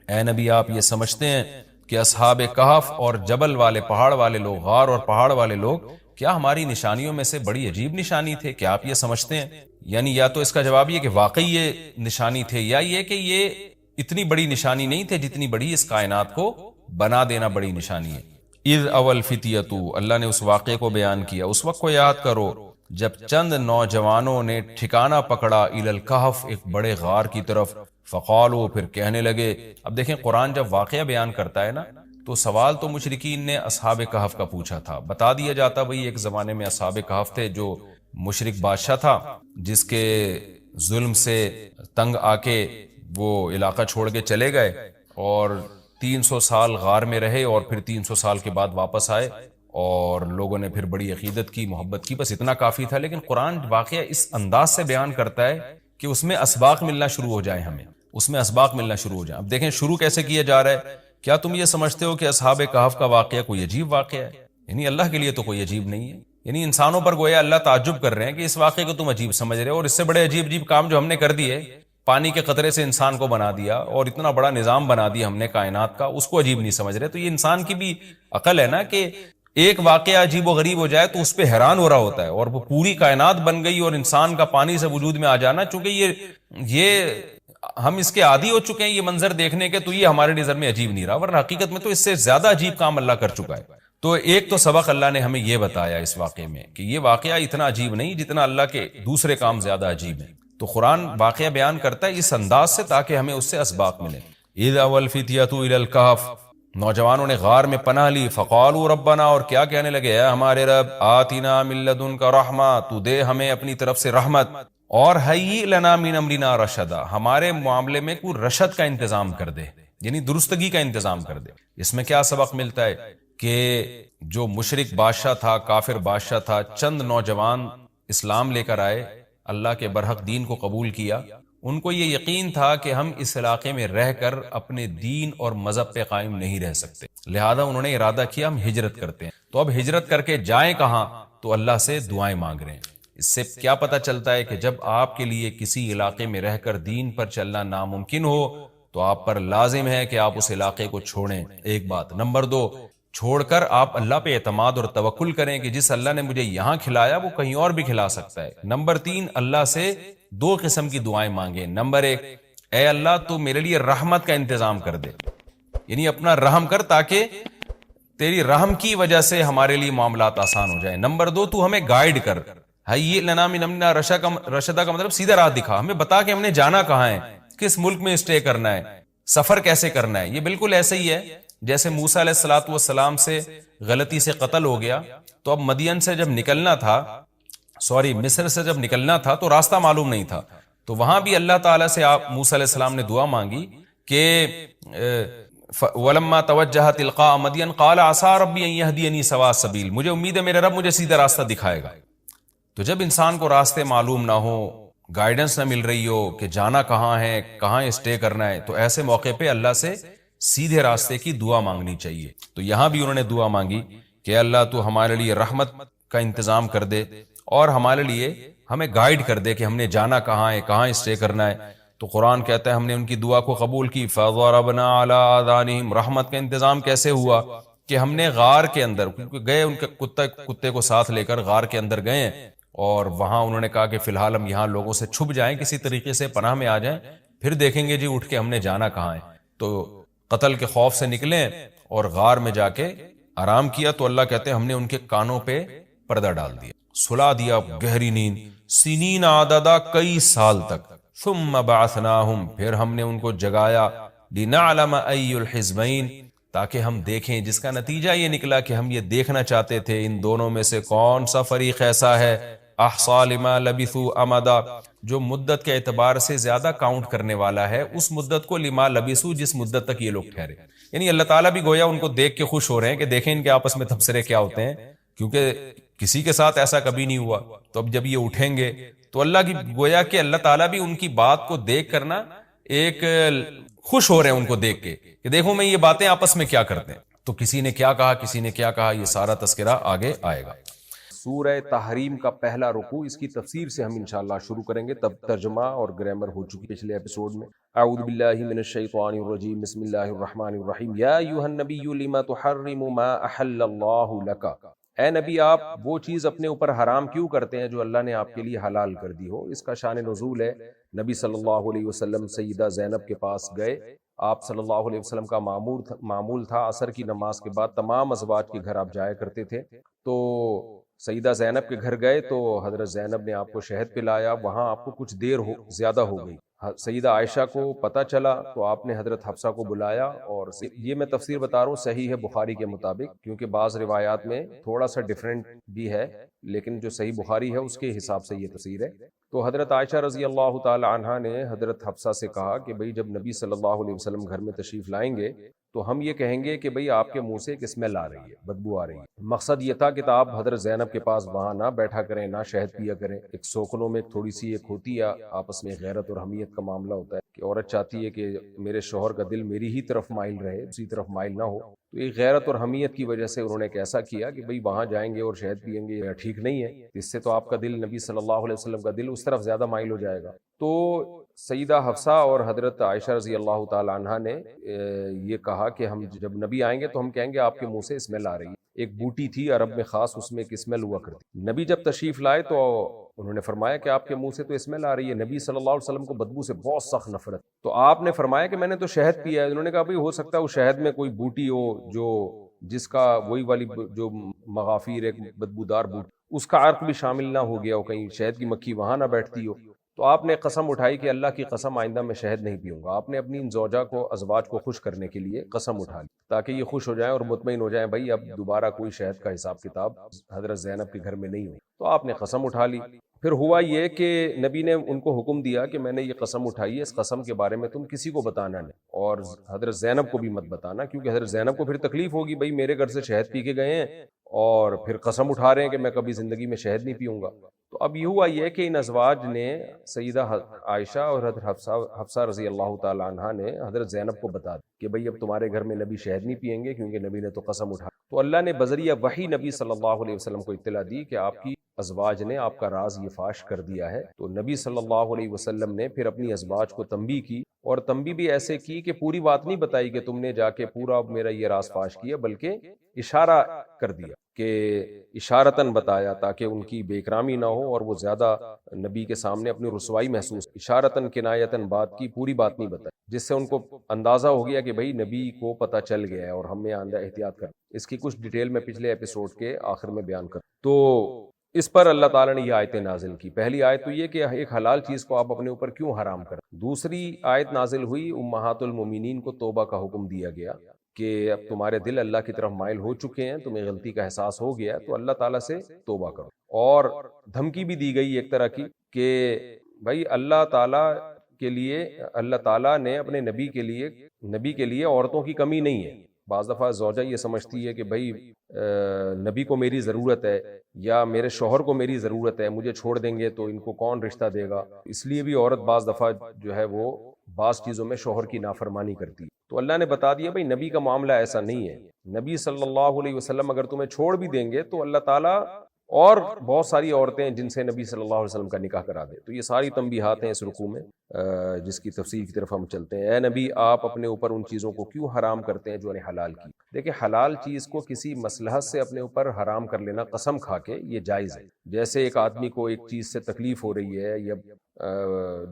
اے نبی آپ یہ سمجھتے ہیں کہ اصحاب کہف اور جبل والے، پہاڑ والے لوگ، غار اور پہاڑ والے لوگ کیا ہماری نشانیوں میں سے بڑی عجیب نشانی تھے؟ کیا آپ یہ سمجھتے ہیں؟ یعنی یا تو اس کا جواب یہ کہ واقعی یہ نشانی تھے، یا یہ کہ یہ اتنی بڑی نشانی نہیں تھے جتنی بڑی اس کائنات کو بنا دینا بڑی نشانی ہے. اذ اول فتیتو، اللہ نے اس واقعے کو بیان کیا، اس وقت کو یاد کرو جب چند نوجوانوں نے ٹھکانہ پکڑا الی الکہف، ایک بڑے غار کی طرف، فقالو، پھر کہنے لگے. اب دیکھیں قرآن جب واقعہ بیان کرتا ہے نا تو سوال تو مشرکین نے اصحاب کہف کا پوچھا تھا، بتا دیا جاتا بھئی ایک زمانے میں اصحاب کہف تھے جو مشرک بادشاہ تھا جس کے ظلم سے تنگ آ کے وہ علاقہ چھوڑ کے چلے گئے، اور 300 سال غار میں رہے، اور پھر 300 سال کے بعد واپس آئے اور لوگوں نے پھر بڑی عقیدت کی، محبت کی، بس اتنا کافی تھا. لیکن قرآن واقعہ اس انداز سے بیان کرتا ہے کہ اس میں اسباق ملنا شروع ہو جائیں، ہمیں اس میں اسباق ملنا شروع ہو جائیں. اب دیکھیں شروع کیسے کیا جا رہا ہے. کیا تم یہ سمجھتے ہو کہ اصحاب کہف کا واقعہ کوئی عجیب واقعہ ہے؟ یعنی اللہ کے لیے تو کوئی عجیب نہیں ہے. یعنی انسانوں پر گویا اللہ تعجب کر رہے ہیں کہ اس واقعے کو تم عجیب سمجھ رہے ہو، اور اس سے بڑے عجیب عجیب کام جو ہم نے کر دیے، پانی کے قطرے سے انسان کو بنا دیا اور اتنا بڑا نظام بنا دیا ہم نے کائنات کا، اس کو عجیب نہیں سمجھ رہے. تو یہ انسان کی بھی عقل ہے نا کہ ایک واقعہ عجیب و غریب ہو جائے تو اس پہ حیران ہو رہا ہوتا ہے، اور وہ پوری کائنات بن گئی اور انسان کا پانی سے وجود میں آ جانا، چونکہ یہ ہم اس کے عادی ہو چکے ہیں یہ منظر دیکھنے کے، تو یہ ہمارے نظر میں عجیب نہیں رہا، ورنہ حقیقت میں تو اس سے زیادہ عجیب کام اللہ کر چکا ہے. تو ایک تو سبق اللہ نے ہمیں یہ بتایا اس واقعے میں کہ یہ واقعہ اتنا عجیب نہیں جتنا اللہ کے دوسرے کام زیادہ عجیب ہیں. تو قرآن واقعہ بیان کرتا ہے اس انداز سے تاکہ ہمیں اس سے اسباق ملے. اذ اول فتیۃ الی الکہف، نوجوانوں نے غار میں پناہ لی، فقالوا ربنا، اور کیا کہنے لگے، اے ہمارے رب، آتنا من لدنک رحمہ، تو دے ہمیں اپنی طرف سے رحمت، اور ہیئ لنا من امرنا رشدا، ہمارے معاملے میں کوئی رشد کا انتظام کر دے، یعنی درستگی کا انتظام کر دے۔ اس میں کیا سبق ملتا ہے کہ جو مشرک بادشاہ تھا، کافر بادشاہ تھا، چند نوجوان اسلام لے کر آئے، اللہ کے برحق دین کو قبول کیا، ان کو یہ یقین تھا کہ ہم اس علاقے میں رہ کر اپنے دین اور مذہب پہ قائم نہیں رہ سکتے، لہذا انہوں نے ارادہ کیا ہم ہجرت کرتے ہیں۔ تو اب ہجرت کر کے جائیں کہاں؟ تو اللہ سے دعائیں مانگ رہے ہیں۔ اس سے کیا پتہ چلتا ہے کہ جب آپ کے لیے کسی علاقے میں رہ کر دین پر چلنا ناممکن ہو تو آپ پر لازم ہے کہ آپ اس علاقے کو چھوڑیں، ایک بات۔ نمبر دو، چھوڑ کر آپ اللہ پہ اعتماد اور توکل کریں کہ جس اللہ نے مجھے یہاں کھلایا وہ کہیں اور بھی کھلا سکتا ہے۔ نمبر تین، اللہ سے دو قسم کی دعائیں مانگیں۔ نمبر ایک، اے اللہ تو میرے لیے رحمت کا انتظام کر دے، یعنی اپنا رحم کر تاکہ تیری رحم کی وجہ سے ہمارے لیے معاملات آسان ہو جائیں۔ نمبر دو، تو ہمیں گائیڈ کر، ہیئ لنا من امرنا رشدا کا مطلب سیدھا راہ دکھا، ہمیں بتا کہ ہم نے جانا کہاں ہے، کس ملک میں اسٹے کرنا ہے، سفر کیسے کرنا ہے۔ یہ بالکل ایسے ہی ہے جیسے موسیٰ علیہ الصلوۃ والسلام سے غلطی سے قتل ہو گیا، تو اب مدین سے جب نکلنا تھا، مصر سے جب نکلنا تھا تو راستہ معلوم نہیں تھا، تو وہاں بھی اللہ تعالیٰ سے آپ موسیٰ علیہ السلام نے دعا مانگی کہ وَلَمَّا تَوَجَّهَ تِلْقَاءَ مَدْيَنَ قَالَ عَسَىٰ رَبِّي أَن يَهْدِيَنِي سَوَاءَ السَّبِيلِ، مجھے امید ہے میرے رب مجھے سیدھا راستہ دکھائے گا۔ تو جب انسان کو راستے معلوم نہ ہو، گائیڈنس نہ مل رہی ہو کہ جانا کہاں ہے، کہاں اسٹے کرنا ہے، تو ایسے موقع پہ اللہ سے سیدھے راستے کی دعا مانگنی چاہیے۔ تو یہاں بھی انہوں نے دعا مانگی کہ اللہ تو ہمارے لیے رحمت کا انتظام کر دے اور ہمارے لیے ہمیں گائیڈ کر دے کہ ہم نے جانا کہاں ہے، کہاں اسٹے کرنا ہے۔ تو قرآن کہتا ہے ہم نے ان کی دعا کو قبول کی، فَضَرَبْنَا عَلَىٰ آذَانِهِمْ، رحمت کا انتظام کیسے ہوا کہ ہم نے غار کے اندر، کیونکہ گئے ان کے کتے کو ساتھ لے کر غار کے اندر گئے، اور وہاں انہوں نے کہا کہ فی الحال ہم یہاں لوگوں سے چھپ جائیں، کسی طریقے سے پناہ میں آ جائیں، پھر دیکھیں گے جی اٹھ کے ہم نے جانا کہاں ہے۔ تو قتل کے خوف سے نکلیں اور غار میں جا کے آرام کیا، تو اللہ کہتے ہیں ہم نے ان کے کانوں پہ پردہ ڈال دیا، سلا دیا گہری نیند، سنین عددا، کئی سال تک، ثم بعثناہم، پھر ہم نے ان کو جگایا، لنعلم ای الحزبین، تاکہ ہم دیکھیں، جس کا نتیجہ یہ نکلا کہ ہم یہ دیکھنا چاہتے تھے ان دونوں میں سے کون سا فریق ایسا ہے احصیٰ لما لبثوا امدا، جو مدت کے اعتبار سے زیادہ کاؤنٹ کرنے والا ہے اس مدت کو، لما لبثوا، جس مدت تک یہ لوگ ٹھہرے۔ یعنی اللہ تعالیٰ بھی گویا ان کو دیکھ کے خوش ہو رہے ہیں کہ دیکھیں ان کے آپس میں تبصرے کیا ہوتے ہیں، کیونکہ کسی کے ساتھ ایسا کبھی نہیں ہوا۔ تو اب جب یہ اٹھیں گے تو اللہ کی گویا کہ اللہ تعالیٰ بھی ان کی بات کو دیکھ کرنا ایک خوش ہو رہے ہیں ان کو دیکھ کے کہ دیکھو میں یہ باتیں آپس میں کیا کرتے ہیں۔ تو کسی نے کیا کہا، کسی نے کیا کہا، یہ سارا تذکرہ آگے آئے گا۔ سورہ تحریم کا پہلا رکوع، اس کی تفسیر سے ہم انشاءاللہ شروع کریں گے، تب ترجمہ اور گرامر ہو چکی پچھلے ایپیسوڈ میں۔ اعوذ باللہ من الشیطان الرجیم، بسم اللہ الرحمن الرحیم، یا ایھا النبی لما تحرم ما احل اللہ لک، اے نبی آپ وہ چیز اپنے اوپر حرام کیوں کرتے ہیں جو اللہ نے آپ کے لیے حلال کر دی ہو۔ اس کا شان نزول ہے، نبی صلی اللہ علیہ وسلم سیدہ زینب کے پاس گئے، آپ صلی اللہ علیہ وسلم کا معمول تھا عصر کی نماز کے بعد تمام ازواج کے گھر آپ جایا کرتے تھے، تو سیدہ زینب کے گھر گئے تو حضرت زینب نے آپ کو شہد پلایا، وہاں آپ کو کچھ دیر زیادہ ہو گئی، سیدہ عائشہ کو پتہ چلا تو آپ نے حضرت حفصہ کو بلایا، اور یہ میں تفسیر بتا رہا ہوں صحیح ہے بخاری کے مطابق، کیونکہ بعض روایات میں تھوڑا سا ڈیفرنٹ بھی ہے، لیکن جو صحیح بخاری ہے اس کے حساب سے یہ تفسیر ہے۔ تو حضرت عائشہ رضی اللہ تعالی عنہا نے حضرت حفصہ سے کہا کہ بھئی جب نبی صلی اللہ علیہ وسلم گھر میں تشریف لائیں گے تو ہم یہ کہیں گے کہ بھئی آپ کے منہ سے ایک اسمیل آ رہی ہے، بدبو آ رہی ہے۔ مقصد یہ تھا کہ آپ حضرت زینب کے پاس وہاں نہ بیٹھا کریں، نہ شہد پیا کریں۔ ایک سوکنوں میں تھوڑی سی ایک ہوتی ہے آپس میں غیرت اور حمیت کا معاملہ ہوتا ہے کہ عورت چاہتی ہے کہ میرے شوہر کا دل میری ہی طرف مائل رہے، اسی طرف مائل نہ ہو، تو ایک غیرت اور حمیت کی وجہ سے انہوں نے ایسا کیا کہ بھئی وہاں جائیں گے اور شہد پیئیں گے، ٹھیک نہیں ہے، اس سے تو آپ کا دل، نبی صلی اللہ علیہ وسلم کا دل اس طرف زیادہ مائل ہو جائے گا۔ تو سیدہ حفصہ اور حضرت عائشہ رضی اللہ تعالی عنہا نے یہ کہا کہ ہم جب نبی آئیں گے تو ہم کہیں گے آپ کے منہ سے اسمیل آ رہی ہے۔ ایک بوٹی تھی عرب میں خاص، اس میں ایک اسمیل ہوا کرتی۔ نبی جب تشریف لائے تو انہوں نے فرمایا کہ آپ کے منہ سے تو اسمیل آ رہی ہے۔ نبی صلی اللہ علیہ وسلم کو بدبو سے بہت سخت نفرت، تو آپ نے فرمایا کہ میں نے تو شہد پیا ہے۔ انہوں نے کہا بھئی ہو سکتا ہے وہ شہد میں کوئی بوٹی ہو جو جس کا وہی والی جو مغافیر ایک بدبودار بوٹی، اس کا عرق بھی شامل نہ ہو گیا ہو، کہیں شہد کی مکھی وہاں نہ بیٹھتی ہو۔ تو آپ نے قسم اٹھائی کہ اللہ کی قسم آئندہ میں شہد نہیں پیوں گا. آپ نے اپنی ان زوجہ کو، ازواج کو خوش کرنے کے لیے قسم اٹھا لی تاکہ یہ خوش ہو جائیں اور مطمئن ہو جائیں بھائی اب دوبارہ کوئی شہد کا حساب کتاب حضرت زینب کے گھر میں نہیں ہو. تو آپ نے قسم اٹھا لی. پھر ہوا یہ کہ نبی نے ان کو حکم دیا کہ میں نے یہ قسم اٹھائی ہے، اس قسم کے بارے میں تم کسی کو بتانا نہیں، اور حضرت زینب کو بھی مت بتانا، کیونکہ حضرت زینب کو پھر تکلیف ہوگی بھائی میرے گھر سے شہد پی کے گئے ہیں اور پھر قسم اٹھا رہے ہیں کہ میں کبھی زندگی میں شہد نہیں پیوں گا. تو اب یہ ہوا یہ کہ ان ازواج نے، سیدہ عائشہ اور حضرت حفصہ رضی اللہ تعالی عنہا نے حضرت زینب کو بتا دیا کہ بھئی اب تمہارے گھر میں نبی شہد نہیں پیئیں گے، کیونکہ نبی نے تو قسم اٹھا. تو اللہ نے بذریعہ وحی نبی صلی اللہ علیہ وسلم کو اطلاع دی کہ آپ کی ازواج نے آپ کا راز یہ فاش کر دیا ہے. تو نبی صلی اللہ علیہ وسلم نے پھر اپنی ازواج کو تنبیہ کی، اور تنبیہ بھی ایسے کی کہ پوری بات نہیں بتائی کہ تم نے جا کے پورا میرا یہ راز فاش کیا، بلکہ اشارہ کر دیا، کہ اشارتاً بتایا تاکہ ان کی بے اکرامی نہ ہو اور وہ زیادہ نبی کے سامنے اپنی رسوائی محسوس. اشارتاً کنایتاً بات کی، پوری بات نہیں بتائی، جس سے ان کو اندازہ ہو گیا کہ بھئی نبی کو پتہ چل گیا ہے اور ہمیں آئندہ احتیاط کر. اس کی کچھ ڈیٹیل میں پچھلے ایپیسوڈ کے آخر میں بیان کر. تو اس پر اللہ تعالیٰ نے یہ آیتیں نازل کی. پہلی آیت تو یہ کہ ایک حلال چیز کو آپ اپنے اوپر کیوں حرام کریں. دوسری آیت نازل ہوئی امہات المومنین کو توبہ کا حکم دیا گیا کہ اب تمہارے دل اللہ کی طرف مائل ہو چکے ہیں، تمہیں غلطی کا احساس ہو گیا تو اللہ تعالیٰ سے توبہ کرو. اور دھمکی بھی دی گئی ایک طرح کی کہ بھائی اللہ تعالیٰ کے لیے، اللہ تعالیٰ نے اپنے نبی کے لیے عورتوں کی کمی نہیں ہے. بعض دفعہ زوجہ یہ سمجھتی ہے کہ بھائی نبی کو میری ضرورت ہے یا میرے شوہر کو میری ضرورت ہے، مجھے چھوڑ دیں گے تو ان کو کون رشتہ دے گا. اس لیے بھی عورت بعض دفعہ جو ہے وہ بعض چیزوں میں شوہر کی نافرمانی کرتی ہے. تو اللہ نے بتا دیا بھائی نبی کا معاملہ ایسا نہیں ہے. نبی صلی اللہ علیہ وسلم اگر تمہیں چھوڑ بھی دیں گے تو اللہ تعالیٰ اور بہت ساری عورتیں جن سے نبی صلی اللہ علیہ وسلم کا نکاح کرا دے. تو یہ ساری تنبیہات ہیں اس رکوع میں، جس کی تفصیل کی طرف ہم چلتے ہیں. اے نبی آپ اپنے اوپر ان چیزوں کو کیوں حرام کرتے ہیں جو انہیں حلال کی. دیکھیں حلال چیز کو کسی مصلحت سے اپنے اوپر حرام کر لینا قسم کھا کے یہ جائز ہے. جیسے ایک آدمی کو ایک چیز سے تکلیف ہو رہی ہے یا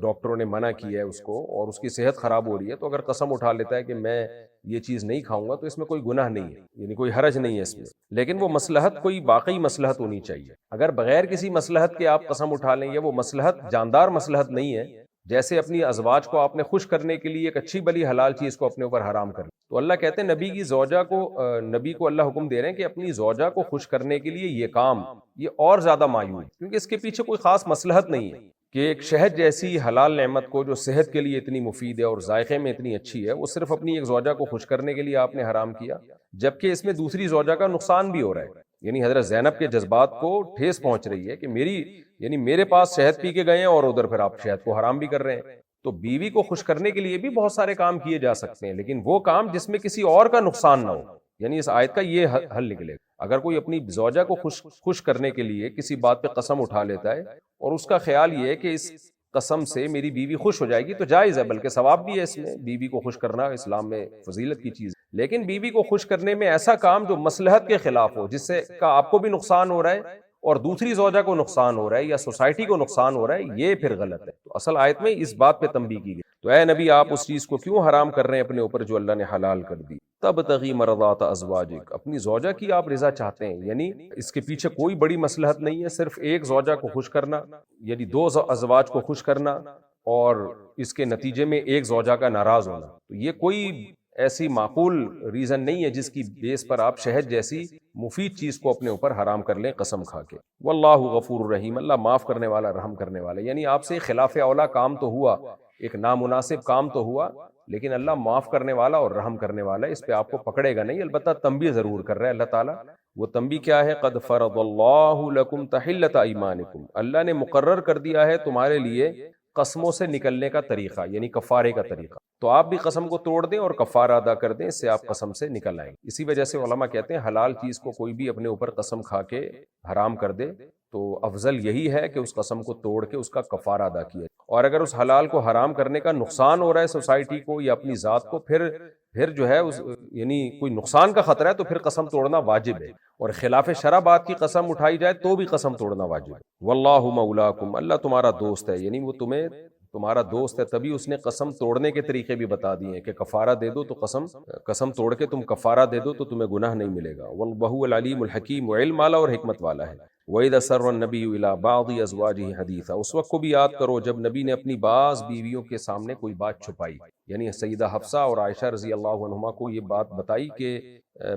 ڈاکٹروں نے منع کیا ہے اس کو اور اس کی صحت خراب ہو رہی ہے، تو اگر قسم اٹھا لیتا ہے کہ میں یہ چیز نہیں کھاؤں گا تو اس میں کوئی گناہ نہیں ہے، یعنی کوئی حرج نہیں ہے اس میں. لیکن وہ مصلحت کوئی واقعی مصلحت ہونی چاہیے. اگر بغیر کسی مصلحت کے آپ قسم اٹھا لیں یا وہ مصلحت جاندار مصلحت نہیں ہے، جیسے اپنی ازواج کو آپ نے خوش کرنے کے لیے ایک اچھی بلی حلال چیز کو اپنے اوپر حرام کر، تو اللہ کہتے ہیں نبی کو اللہ حکم دے رہے ہیں کہ اپنی زوجہ کو خوش کرنے کے لیے یہ کام یہ اور زیادہ مایوب، کیونکہ اس کے پیچھے کوئی خاص مصلحت نہیں ہے کہ ایک شہد جیسی حلال نعمت کو جو صحت کے لیے اتنی مفید ہے اور ذائقے میں اتنی اچھی ہے، وہ صرف اپنی ایک زوجہ کو خوش کرنے کے لیے آپ نے حرام کیا، جبکہ اس میں دوسری زوجہ کا نقصان بھی ہو رہا ہے. یعنی حضرت زینب کے جذبات کو ٹھیس پہنچ رہی ہے کہ میرے پاس شہد پی کے گئے ہیں اور ادھر پھر آپ شہد کو حرام بھی کر رہے ہیں. تو بیوی کو خوش کرنے کے لیے بھی بہت سارے کام کیے جا سکتے ہیں، لیکن وہ کام جس میں کسی اور کا نقصان نہ ہو. یعنی اس آیت کا یہ حل نکلے گا. اگر کوئی اپنی زوجہ کو خوش کرنے کے لیے کسی بات پہ قسم اٹھا لیتا ہے اور اس کا خیال یہ ہے کہ اس قسم سے میری بیوی خوش ہو جائے گی، تو جائز ہے، بلکہ ثواب بھی ہے اس میں. بیوی کو خوش کرنا اسلام میں فضیلت کی چیز ہے. لیکن بیوی کو خوش کرنے میں ایسا کام جو مصلحت کے خلاف ہو، جس سے کا آپ کو بھی نقصان ہو رہا ہے اور دوسری زوجہ کو نقصان ہو رہا ہے یا سوسائٹی کو نقصان ہو رہا ہے، یہ پھر غلط ہے. تو اصل آیت میں اس بات پہ تنبیہ کی گئی. تو اے نبی آپ اس چیز کو کیوں حرام کر رہے ہیں اپنے اوپر جو اللہ نے حلال کر دی. تبتغی مرضات ازواجک، اپنی زوجہ کی آپ رضا چاہتے ہیں. یعنی اس کے پیچھے کوئی بڑی مصلحت نہیں ہے، صرف ایک زوجہ کو خوش کرنا، یعنی دو ازواج کو خوش کرنا اور اس کے نتیجے میں ایک زوجہ کا ناراض ہونا. تو یہ کوئی ایسی معقول ریزن نہیں ہے جس کی بیس پر آپ شہد جیسی مفید چیز کو اپنے اوپر حرام کر لیں قسم کھا کے. واللہ غفور الرحیم، اللہ معاف کرنے والا رحم کرنے والا. یعنی آپ سے خلاف اولا کام تو ہوا، ایک نامناسب کام تو ہوا، لیکن اللہ معاف کرنے والا اور رحم کرنے والا ہے، اس پہ آپ کو پکڑے گا نہیں. البتہ تنبیہ ضرور کر رہا ہے اللہ تعالیٰ. وہ تنبیہ کیا ہے؟ قد فرض اللہ لکم تحلۃ ایمانکم، اللہ نے مقرر کر دیا ہے تمہارے لیے قسموں سے نکلنے کا طریقہ، یعنی کفارے کا طریقہ. تو آپ بھی قسم کو توڑ دیں اور کفارہ ادا کر دیں، اس سے آپ قسم سے نکل آئیں. اسی وجہ سے علماء کہتے ہیں حلال چیز کو کوئی بھی اپنے اوپر قسم کھا کے حرام کر دے تو افضل یہی ہے کہ اس قسم کو توڑ کے اس کا کفارہ ادا کیا. اور اگر اس حلال کو حرام کرنے کا نقصان ہو رہا ہے سوسائٹی کو یا اپنی ذات کو، پھر جو ہے یعنی کوئی نقصان کا خطرہ ہے، تو پھر قسم توڑنا واجب ہے. اور خلاف شرع بات کی قسم اٹھائی جائے تو بھی قسم توڑنا واجب ہے. واللہ مولاکم، اللہ تمہارا دوست ہے، یعنی وہ تمہارا دوست ہے. تبھی اس نے قسم توڑنے کے طریقے بھی بتا دیے ہیں کہ کفارہ دے دو تو قسم توڑ کے تم کفارہ دے دو تو تمہیں گناہ نہیں ملے گا. واللہ العلیم الحکیم، وہ علم والا اور حکمت والا ہے. وَإِذَا سَرَّ النَّبِيُّ إِلَىٰ بَعْضِ أَزْوَاجِهِ حَدِيثًا، اس وقت کو بھی یاد کرو جب نبی نے اپنی بعض بیویوں کے سامنے کوئی بات چھپائی، یعنی سیدہ حفصہ اور عائشہ رضی اللہ عنہما کو یہ بات بتائی کہ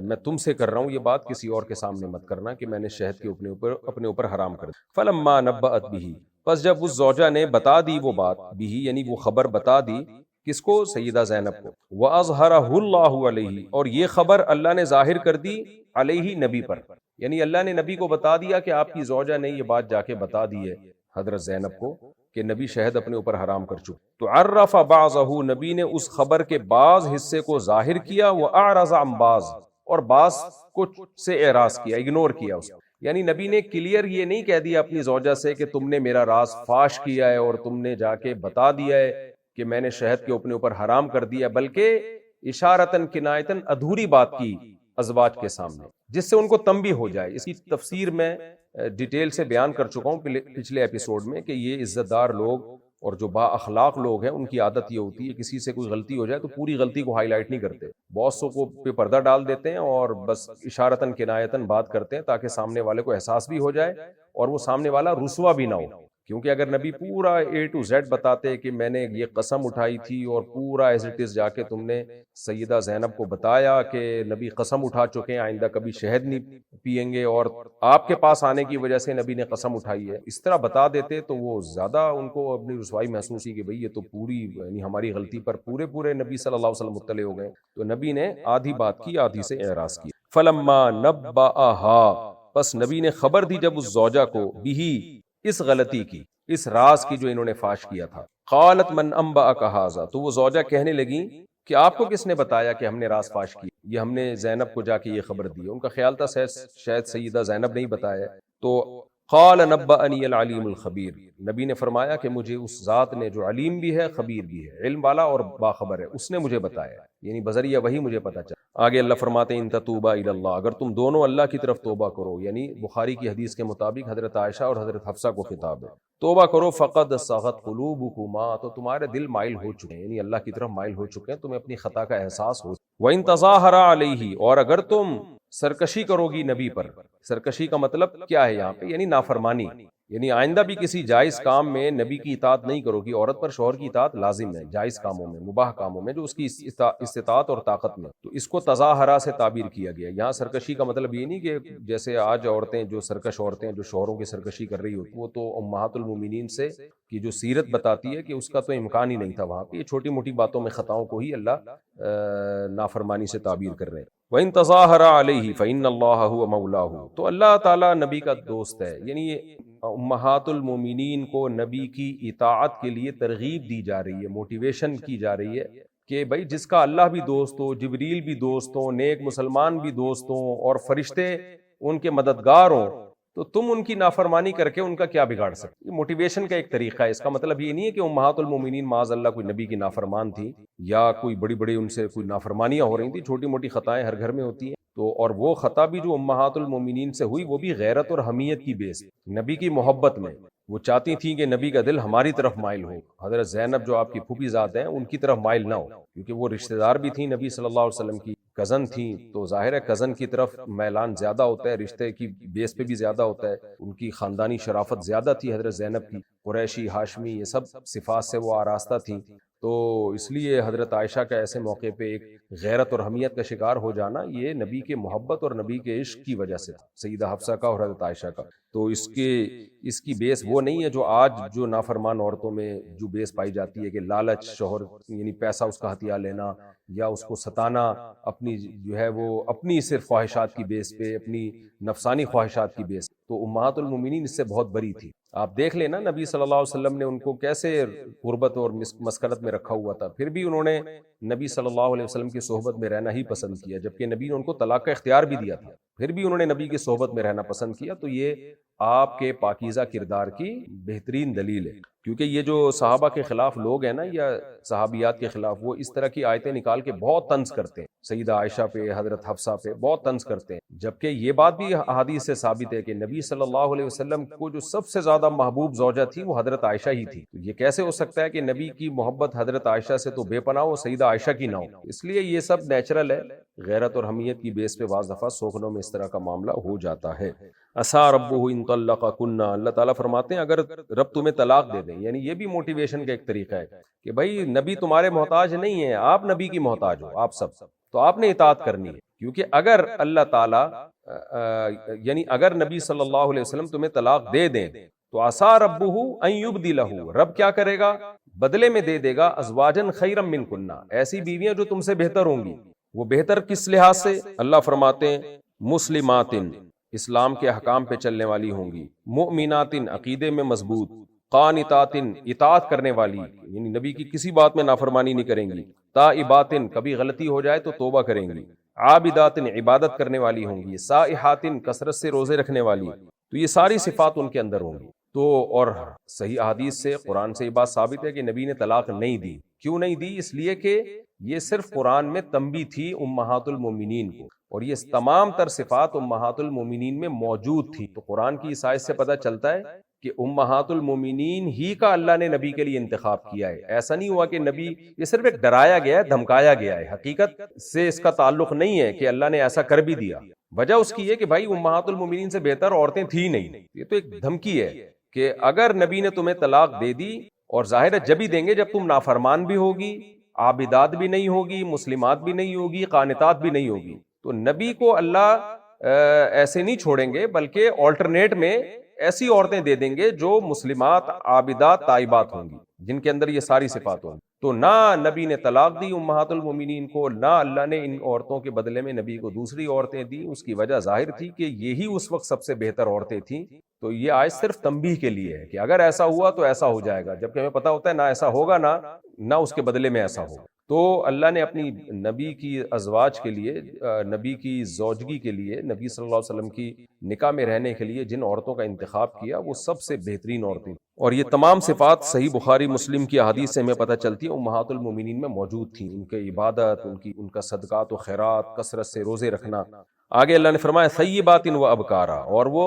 میں تم سے کر رہا ہوں، یہ بات کسی اور کے سامنے مت کرنا کہ میں نے شہد کے اپنے اوپر حرام کر دی۔ فَلَمَّا نَبَّأَتْ بِهِ، پس جب اس زوجہ نے بتا دی وہ بات، بھی یعنی وہ خبر بتا دی، کس کو؟ سیدہ زینب کو۔ وَأَظْهَرَهُ اللَّهُ عَلَيْهِ، اور یہ خبر اللہ نے ظاہر کر دی علیہ نبی پر، یعنی اللہ نے نبی کو بتا دیا کہ آپ کی زوجہ نے یہ بات جا کے بتا دی ہے حضرت زینب کو کہ نبی شہد اپنے اوپر حرام کر چکے۔ تو عرف بعضہ، نبی نے اس خبر کے بعض حصے کو ظاہر کیا، وَأَعْرَضَ عَن بعض، اور بعض کچھ سے اعراض کیا، اگنور کیا اس کو، یعنی نبی نے کلیئر یہ نہیں کہہ دیا اپنی زوجہ سے کہ تم نے میرا راز فاش کیا ہے اور تم نے جا کے بتا دیا ہے کہ میں نے شہد کے اپنے اوپر حرام کر دیا، بلکہ اشارتاً کنایتاً ادھوری بات کی ازواج کے سامنے، جس سے ان کو تنبیہ ہو جائے۔ اس کی تفسیر میں ڈیٹیل سے بیان کر چکا ہوں پچھلے ایپیسوڈ میں کہ یہ عزت دار لوگ اور جو با اخلاق لوگ ہیں ان کی عادت یہ ہوتی ہے کسی سے کوئی غلطی ہو جائے تو پوری غلطی کو ہائی لائٹ نہیں کرتے، بہت سو کو پہ پردہ ڈال دیتے ہیں اور بس اشارتاً کنایتاً بات کرتے ہیں تاکہ سامنے والے کو احساس بھی ہو جائے اور وہ سامنے والا رسوا بھی نہ ہو۔ کیونکہ اگر نبی پورا A to Z بتاتے کہ میں نے یہ قسم اٹھائی تھی اور پورا ایز اٹ از جا کے تم نے سیدہ زینب کو بتایا کہ نبی قسم اٹھا چکے ہیں آئندہ کبھی شہد نہیں پئیں گے اور آپ کے پاس آنے کی وجہ سے نبی نے قسم اٹھائی ہے، اس طرح بتا دیتے تو وہ زیادہ ان کو اپنی رسوائی محسوس ہوئی کہ بھئی یہ تو پوری یعنی ہماری غلطی پر پورے نبی صلی اللہ علیہ وسلم مطلع ہو گئے۔ تو نبی نے آدھی بات کی، آدھی سے اعراض کیا۔ فلما نبأہا، پس نبی نے خبر دی جب اس زوجہ کو، بھی اس غلطی کی، اس راز کی جو انہوں نے فاش کیا تھا۔ قالت من انبأک ھذا، تو وہ زوجہ کہنے لگی کہ آپ کو کس نے بتایا کہ ہم نے راز فاش کیا، یہ ہم نے زینب کو جا کے یہ خبر دی۔ ان کا خیال تھا شاید سیدہ زینب نہیں بتایا، تو قال نبأنی العلیم الخبیر، نبی نے فرمایا کہ مجھے اس ذات نے جو علیم بھی ہے خبیر بھی ہے، علم والا اور باخبر ہے، اس نے مجھے بتایا، یعنی بذریعہ وہی مجھے پتا چلا۔ آگے اللہ فرماتے ہیں ان تتوبا الی اللہ، اگر تم دونوں اللہ کی طرف توبہ کرو، یعنی بخاری کی حدیث کے مطابق حضرت عائشہ اور حضرت حفصہ کو خطاب ہے، توبہ کرو فقد صغت قلوبکما، تو تمہارے دل مائل ہو چکے ہیں، یعنی اللہ کی طرف مائل ہو چکے ہیں، تمہیں اپنی خطا کا احساس ہو۔ وَإِن تَظَاهَرَ عَلَيْهِ، اور اگر تم سرکشی کرو گی نبی پر، سرکشی کا مطلب کیا ہے یہاں پہ؟ یعنی نافرمانی، یعنی آئندہ بھی کسی جائز کام میں نبی کی اطاعت نہیں کرو گی۔ عورت پر شوہر کی اطاعت لازم ہے جائز کاموں میں، مباح کاموں میں جو اس کی استطاعت اور طاقت میں، تو اس کو تظاہرہ سے تعبیر کیا گیا۔ یہاں سرکشی کا مطلب یہ نہیں کہ جیسے آج عورتیں جو سرکش عورتیں جو شوہروں کی سرکشی کر رہی ہوتی، وہ تو امہات المومنین سے کی جو سیرت بتاتی ہے کہ اس کا تو امکان ہی نہیں تھا وہاں پہ، یہ چھوٹی موٹی باتوں میں خطاؤں کو ہی اللہ نافرمانی سے تعبیر کر رہے ہیں۔ وَإِن تَظَاهَرَ عَلَيْهِ فَإِنَّ اللَّهَ هُوَ مَوْلَاهُ، تو اللہ تعالیٰ نبی کا دوست ہے، یعنی امہات المومنین کو نبی کی اطاعت کے لیے ترغیب دی جا رہی ہے، موٹیویشن کی جا رہی ہے کہ بھائی جس کا اللہ بھی دوست ہو، جبریل بھی دوست ہو، نیک مسلمان بھی دوست ہوں اور فرشتے ان کے مددگار ہوں، تو تم ان کی نافرمانی کر کے ان کا کیا بگاڑ سکتے؟ یہ موٹیویشن کا ایک طریقہ ہے۔ اس کا مطلب یہ نہیں ہے کہ امہات المومنین معاذ اللہ کوئی نبی کی نافرمان تھی یا کوئی بڑی بڑی ان سے کوئی نافرمانیاں ہو رہی تھیں، چھوٹی موٹی خطائیں ہر گھر میں ہوتی ہیں، تو اور وہ خطا بھی جو امہات المومنین سے ہوئی وہ بھی غیرت اور حمیت کی بیس، نبی کی محبت میں، وہ چاہتی تھیں کہ نبی کا دل ہماری طرف مائل ہو، حضرت زینب جو آپ کی پھوپھی ذات ہیں ان کی طرف مائل نہ ہو، کیونکہ وہ رشتہ دار بھی تھیں نبی صلی اللہ علیہ وسلم کی، کزن تھیں، تو ظاہر ہے کزن کی طرف میلان زیادہ ہوتا ہے، رشتے کی بیس پہ بھی زیادہ ہوتا ہے، ان کی خاندانی شرافت زیادہ تھی حضرت زینب کی، قریشی ہاشمی یہ سب صفات سے وہ آراستہ تھیں، تو اس لیے حضرت عائشہ کا ایسے موقع پہ ایک غیرت اور حمیت کا شکار ہو جانا یہ نبی کے محبت اور نبی کے عشق کی وجہ سے تھا، سیدہ حفصہ کا اور حضرت عائشہ کا۔ تو اس کی بیس وہ نہیں ہے جو آج جو نافرمان عورتوں میں جو بیس پائی جاتی ہے کہ لالچ، شوہر یعنی پیسہ اس کا ہتھیار لینا یا اس کو ستانا، اپنی جو ہے وہ اپنی صرف خواہشات کی بیس پہ، اپنی نفسانی خواہشات کی بیس، تو امہات المومنین اس سے بہت بری تھی۔ آپ دیکھ لیں نا نبی صلی اللہ علیہ وسلم نے ان کو کیسے قربت اور مسکنت میں رکھا ہوا تھا، پھر بھی انہوں نے نبی صلی اللہ علیہ وسلم کی صحبت میں رہنا ہی پسند کیا، جبکہ نبی نے ان کو طلاق کا اختیار بھی دیا تھا، پھر بھی انہوں نے نبی کی صحبت میں رہنا پسند کیا۔ تو یہ آپ کے پاکیزہ کردار کی بہترین دلیل ہے، کیونکہ یہ جو صحابہ کے خلاف لوگ ہیں نا یا صحابیات کے خلاف، وہ اس طرح کی آیتیں نکال کے بہت طنز کرتے ہیں، سیدہ عائشہ پہ، حضرت حفصہ پہ بہت طنز کرتے ہیں، جبکہ یہ بات بھی احادیث سے ثابت ہے کہ نبی صلی اللہ علیہ وسلم کو جو سب سے زیادہ محبوب زوجہ تھی وہ حضرت عائشہ ہی تھی۔ تو یہ کیسے ہو سکتا ہے کہ نبی کی محبت حضرت عائشہ سے تو بے پناہ ہو، سیدہ عائشہ کی نہ ہو؟ اس لیے یہ سب نیچرل ہے غیرت اور حمیت کی بیس پہ بعض دفعہ سوکھنوں میں اس طرح کا معاملہ ہو جاتا ہے۔ عسیٰ ربہ ان طلقکن، اللہ تعالیٰ فرماتے ہیں اگر رب تمہیں طلاق دے دیں، یعنی یہ بھی موٹیویشن کا ایک طریقہ ہے کہ بھائی نبی تمہارے محتاج نہیں ہے، آپ نبی کی محتاج ہو، آپ سب، تو آپ نے اطاعت کرنی ہے، کیونکہ اگر اللہ تعالیٰ یعنی اگر نبی صلی اللہ علیہ وسلم تمہیں طلاق دے دیں تو عسیٰ ربہ ان یبدلہ، رب کیا کرے گا؟ بدلے میں دے دے گا ازواجن خیرا منکن، ایسی بیویاں جو تم سے بہتر ہوں گی۔ وہ بہتر کس لحاظ سے؟ اللہ فرماتے ہیں مسلمات، اسلام کے احکام پہ چلنے والی ہوں گی، مؤمنات، عقیدے میں مضبوط، قانتات، اطاعت کرنے والی، یعنی نبی کی کسی بات میں نافرمانی نہیں کریں گی، تائبات، کبھی غلطی ہو جائے تو توبہ کریں گی، عابدات، عبادت کرنے والی ہوں گی، سائحات، کثرت سے روزے رکھنے والی، تو یہ ساری صفات ان کے اندر ہوں گی۔ تو اور صحیح احادیث سے، قرآن سے یہ بات ثابت ہے کہ نبی نے طلاق نہیں دی۔ کیوں نہیں دی؟ اس لیے کہ یہ صرف قرآن میں تنبیہ تھی امہات المومنین کو، اور یہ تمام تر صفات امہات المومنین میں موجود تھی۔ تو قرآن کی اس آیت سے پتہ چلتا ہے کہ امہات المومنین ہی کا اللہ نے نبی کے لیے انتخاب کیا ہے۔ ایسا نہیں ہوا کہ نبی، یہ صرف ایک ڈرایا گیا ہے، دھمکایا گیا ہے، حقیقت سے اس کا تعلق نہیں ہے کہ اللہ نے ایسا کر بھی دیا۔ وجہ اس کی ہے کہ بھائی امہات المومنین سے بہتر عورتیں تھی نہیں، یہ تو ایک دھمکی ہے کہ اگر نبی نے تمہیں طلاق دے دی، اور ظاہر ہے جب ہی دیں گے جب تم نافرمان بھی ہوگی، عابدات بھی نہیں ہوگی، مسلمات بھی نہیں ہوگی، قانتات بھی نہیں ہوگی، تو نبی کو اللہ ایسے نہیں چھوڑیں گے، بلکہ آلٹرنیٹ میں ایسی عورتیں دے دیں گے جو مسلمات، عابدات، تائبات ہوں گی، جن کے اندر یہ ساری صفات ہوں گی۔ تو نہ نبی نے طلاق دی امہات المومنین کو، نہ اللہ نے ان عورتوں کے بدلے میں نبی کو دوسری عورتیں دی۔ اس کی وجہ ظاہر تھی کہ یہی اس وقت سب سے بہتر عورتیں تھیں۔ تو یہ آیت صرف تنبیہ کے لیے ہے کہ اگر ایسا ہوا تو ایسا ہو جائے گا، جبکہ ہمیں پتہ ہوتا ہے نہ ایسا ہوگا، نہ اس کے بدلے میں ایسا ہوگا۔ تو اللہ نے اپنی نبی کی ازواج کے لیے، نبی کی زوجگی کے لیے، نبی صلی اللہ علیہ وسلم کی نکاح میں رہنے کے لیے جن عورتوں کا انتخاب کیا وہ سب سے بہترین عورتیں، اور یہ تمام صفات صحیح بخاری مسلم کی احادیث سے ہمیں پتہ چلتی ہے امہات المومنین میں موجود تھیں۔ ان کی عبادت، ان کا صدقات و خیرات، کثرت سے روزے رکھنا۔ آگے اللہ نے فرمایا ثیبات و ابکارا، اور وہ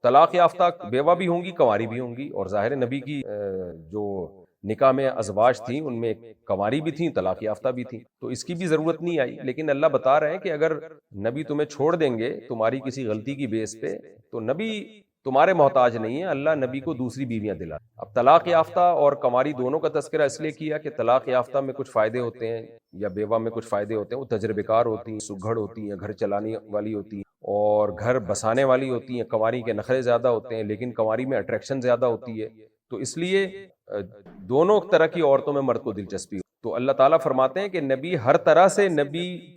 طلاق یافتہ بیوہ بھی ہوں گی، کنواری بھی ہوں گی، اور ظاہر نبی کی جو نکاح میں ازواج تھیں ان میں کنواری بھی تھیں، طلاق یافتہ بھی تھیں، تو اس کی بھی ضرورت نہیں آئی۔ لیکن اللہ بتا رہے ہیں کہ اگر نبی تمہیں چھوڑ دیں گے تمہاری کسی غلطی کی بیس پہ، تو نبی تمہارے محتاج نہیں ہے، اللہ نبی کو دوسری بیویاں دلا۔ اب طلاق یافتہ اور کنواری دونوں کا تذکرہ اس لیے کیا کہ طلاق یافتہ میں کچھ فائدے ہوتے ہیں یا بیوہ میں کچھ فائدے ہوتے ہیں، وہ تجربے کار ہوتی ہیں، سگھڑ ہوتی ہیں، گھر چلانے والی ہوتی ہیں اور گھر بسانے والی ہوتی ہیں۔ کنواری کے نخرے زیادہ ہوتے ہیں، لیکن کنواری میں اٹریکشن زیادہ ہوتی ہے، تو اس لیے دونوں طرح کی عورتوں میں مرد کو دلچسپی ہو۔ تو اللہ تعالیٰ فرماتے ہیں کہ نبی ہر طرح سے،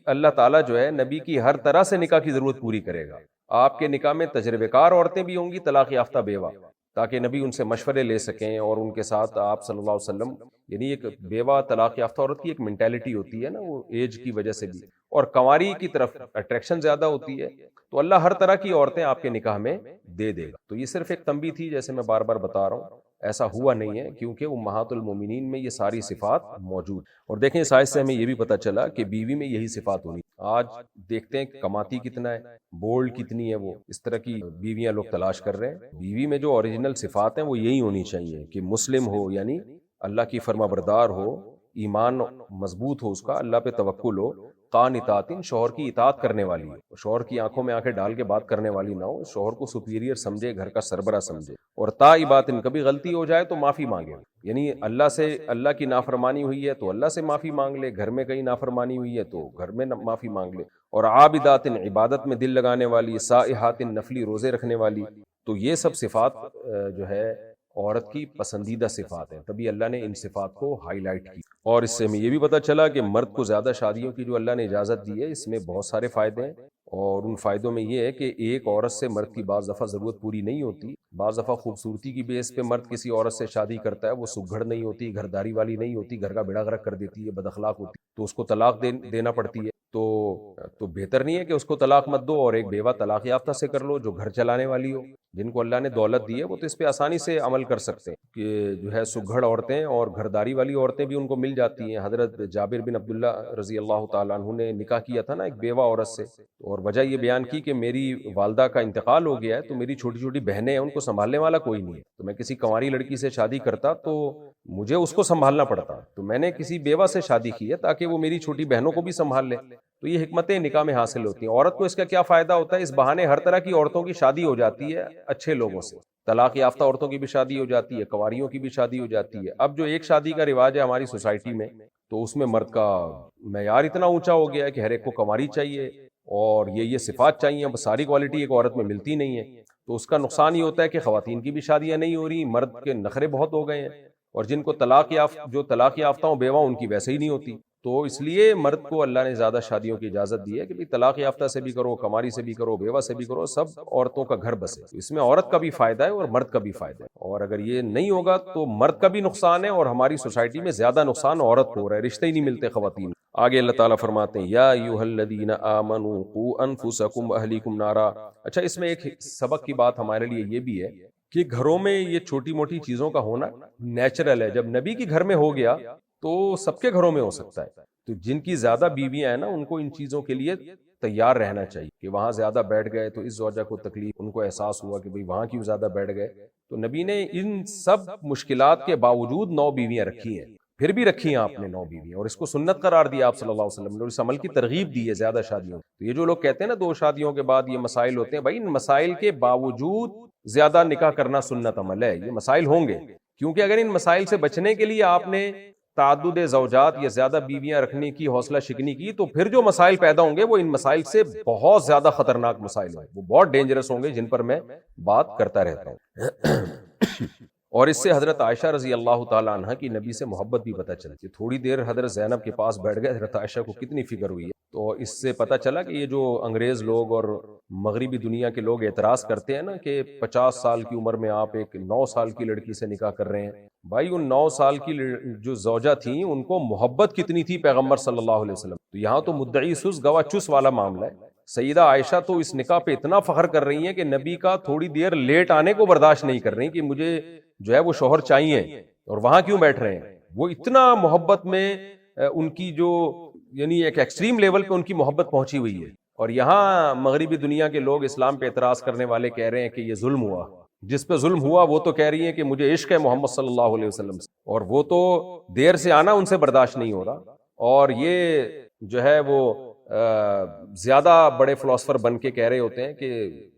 اللہ تعالیٰ جو ہے نبی کی ہر طرح سے نکاح کی ضرورت پوری کرے گا۔ آپ کے نکاح میں تجربے کار عورتیں بھی ہوں گی، طلاق یافتہ بیوہ، تاکہ نبی ان سے مشورے لے سکیں اور ان کے ساتھ آپ صلی اللہ علیہ وسلم، یعنی ایک بیوہ طلاق یافتہ عورت کی ایک مینٹیلٹی ہوتی ہے نا، وہ ایج کی وجہ سے بھی، اور کنواری کی طرف اٹریکشن زیادہ ہوتی ہے، تو اللہ ہر طرح کی عورتیں آپ کے نکاح میں دے دے گا۔ تو یہ صرف ایک تنبیہ تھی، جیسے میں بار بار بتا رہا ہوں، ایسا ہوا نہیں ہے کیونکہ امہات المومنین میں یہ ساری صفات موجود۔ اور دیکھیں اس آیت سے ہمیں یہ بھی پتہ چلا کہ بیوی میں یہی صفات ہونی۔ آج دیکھتے ہیں کماتی کتنا ہے، بولڈ کتنی ہے، وہ اس طرح کی بیویاں لوگ تلاش کر رہے ہیں۔ بیوی میں جو اوریجنل صفات ہیں وہ یہی ہونی چاہیے کہ مسلم ہو، یعنی اللہ کی فرما بردار ہو، ایمان مضبوط ہو اس کا، اللہ پہ توکل ہو، قانتات، شوہر کی اطاعت کرنے والی ہو، شوہر کی آنکھوں میں آنکھیں ڈال کے بات کرنے والی نہ ہو، شوہر کو سپیریئر سمجھے، گھر کا سربراہ سمجھے، اور تائبات، کبھی غلطی ہو جائے تو معافی مانگے، یعنی اللہ کی نافرمانی ہوئی ہے تو اللہ سے معافی مانگ لے، گھر میں کہیں نافرمانی ہوئی ہے تو گھر میں معافی مانگ لے، اور عابدات، عبادت میں دل لگانے والی، سائحات، نفلی روزے رکھنے والی۔ تو یہ سب صفات جو ہے عورت کی پسندیدہ صفات ہیں، تبھی اللہ نے ان صفات کو ہائی لائٹ کی۔ اور اس سے ہمیں یہ بھی پتہ چلا کہ مرد کو زیادہ شادیوں کی جو اللہ نے اجازت دی ہے، اس میں بہت سارے فائدے ہیں، اور ان فائدوں میں یہ ہے کہ ایک عورت سے مرد کی بعض دفعہ ضرورت پوری نہیں ہوتی، بعض دفعہ خوبصورتی کی بیس پہ مرد کسی عورت سے شادی کرتا ہے، وہ سگھڑ نہیں ہوتی، گھرداری والی نہیں ہوتی، گھر کا بیڑا غرق کر دیتی ہے، بد اخلاق ہوتی، تو اس کو طلاق دینا پڑتی ہے۔ تو بہتر نہیں ہے کہ اس کو طلاق مت دو اور ایک بیوہ طلاق یافتہ سے کر لو جو گھر چلانے والی ہو، جن کو اللہ نے دولت دی ہے وہ تو اس پہ آسانی سے عمل کر سکتے ہیں کہ جو ہے سگھڑ عورتیں اور گھرداری والی عورتیں بھی ان کو مل جاتی ہیں۔ حضرت جابر بن عبداللہ رضی اللہ تعالیٰ عنہ نے نکاح کیا تھا نا ایک بیوہ عورت سے، اور وجہ یہ بیان کی کہ میری والدہ کا انتقال ہو گیا ہے تو میری چھوٹی چھوٹی بہنیں ہیں، ان کو سنبھالنے والا کوئی نہیں ہے، تو میں کسی کنواری لڑکی سے شادی کرتا تو مجھے اس کو سنبھالنا پڑتا، تو میں نے کسی بیوہ سے شادی کی ہے تاکہ وہ میری چھوٹی بہنوں کو بھی سنبھال لے۔ تو یہ حکمتیں نکاح میں حاصل ہوتی ہیں. عورت کو اس کا کیا فائدہ ہوتا ہے؟ اس بہانے ہر طرح کی عورتوں کی شادی ہو جاتی ہے اچھے لوگوں سے. طلاق یافتہ عورتوں کی بھی شادی ہو جاتی ہے, کنواریوں کی بھی شادی ہو جاتی ہے. اب جو ایک شادی کا رواج ہے ہماری سوسائٹی میں, تو اس میں مرد کا معیار اتنا اونچا ہو گیا ہے کہ ہر ایک کو کنواری چاہیے اور یہ صفات چاہیے. اب ساری کوالٹی ایک عورت میں ملتی نہیں ہے, تو اس کا نقصان یہ ہوتا ہے کہ خواتین کی بھی شادیاں نہیں ہو رہی, مرد کے نخرے بہت ہو گئے ہیں, اور جن کو طلاق یافتہ ہوں بیوہ, ان کی ویسے ہی نہیں ہوتی. تو اس لیے مرد کو اللہ نے زیادہ شادیوں کی اجازت دی ہے کہ طلاق یافتہ سے بھی کرو, کنواری سے بھی کرو, بیوہ سے بھی کرو, سب عورتوں کا گھر بسے. اس میں عورت کا بھی فائدہ ہے اور مرد کا بھی فائدہ ہے, اور اگر یہ نہیں ہوگا تو مرد کا بھی نقصان ہے, اور ہماری سوسائٹی میں زیادہ نقصان عورت کو ہو رہا ہے, رشتے ہی نہیں ملتے خواتین. آگے اللہ تعالیٰ فرماتے ہیں یا ایھا الذین آمنوا قوا انفسکم واہلیکم نارا. اچھا, اس میں ایک سبق کی بات ہمارے لیے یہ بھی ہے کہ گھروں میں یہ چھوٹی موٹی چیزوں کا ہونا نیچرل ہے. جب نبی کے گھر میں ہو گیا تو سب کے گھروں میں ہو سکتا ہے. تو جن کی زیادہ بیویاں ہیں نا, ان کو ان چیزوں کے لیے تیار رہنا چاہیے کہ وہاں زیادہ بیٹھ گئے تو اس زوجہ کو تکلیف, ان کو احساس ہوا کہ وہاں کیوں زیادہ بیٹھ گئے. تو نبی نے ان سب مشکلات کے باوجود 9 بیویاں رکھی ہیں, پھر بھی رکھی ہیں آپ نے 9 بیویاں, اور اس کو سنت قرار دیا آپ صلی اللہ علیہ وسلم نے, اور اس عمل کی ترغیب دی ہے زیادہ شادیوں. تو یہ جو لوگ کہتے ہیں نا 2 شادیوں کے بعد یہ مسائل ہوتے ہیں, بھائی ان مسائل کے باوجود زیادہ نکاح کرنا سنت عمل ہے. یہ مسائل ہوں گے, کیونکہ اگر ان مسائل سے بچنے کے لیے آپ نے تعدد زوجات یا زیادہ بیویاں رکھنے کی حوصلہ شکنی کی, تو پھر جو مسائل پیدا ہوں گے وہ ان مسائل سے بہت زیادہ خطرناک مسائل ہیں, وہ بہت ڈینجرس ہوں گے, جن پر میں بات کرتا رہتا ہوں. اور اس سے حضرت عائشہ رضی اللہ تعالی عنہ کی نبی سے محبت بھی پتہ چلتی ہے. تھوڑی دیر حضرت زینب کے پاس بیٹھ گئے, حضرت عائشہ کو کتنی فکر ہوئی ہے. تو اس سے پتہ چلا کہ یہ جو انگریز لوگ اور مغربی دنیا کے لوگ اعتراض کرتے ہیں نا کہ 50 سال کی عمر میں آپ ایک 9 سال کی لڑکی سے نکاح کر رہے ہیں, بھائی ان 9 سال کی جو زوجہ تھیں ان کو محبت کتنی تھی پیغمبر صلی اللہ علیہ وسلم. تو یہاں تو مدعی سس گواہ چس والا معاملہ ہے. سیدہ عائشہ تو اس نکاح پہ اتنا فخر کر رہی ہیں کہ نبی کا تھوڑی دیر لیٹ آنے کو برداشت نہیں کر رہی کہ مجھے جو ہے وہ شوہر چاہیے, اور وہاں کیوں بیٹھ رہے ہیں. وہ اتنا محبت میں ان کی جو یعنی ایک ایکسٹریم لیول پہ ان کی محبت پہنچی ہوئی ہے. اور یہاں مغربی دنیا کے لوگ اسلام پہ اعتراض کرنے والے کہہ رہے ہیں کہ یہ ظلم ہوا. جس پہ ظلم ہوا وہ تو کہہ رہی ہیں کہ مجھے عشق ہے محمد صلی اللہ علیہ وسلم سے, اور وہ تو دیر سے آنا ان سے برداشت نہیں ہو رہا. اور یہ جو ہے وہ زیادہ بڑے فلاسفر بن کے کہہ رہے ہوتے ہیں کہ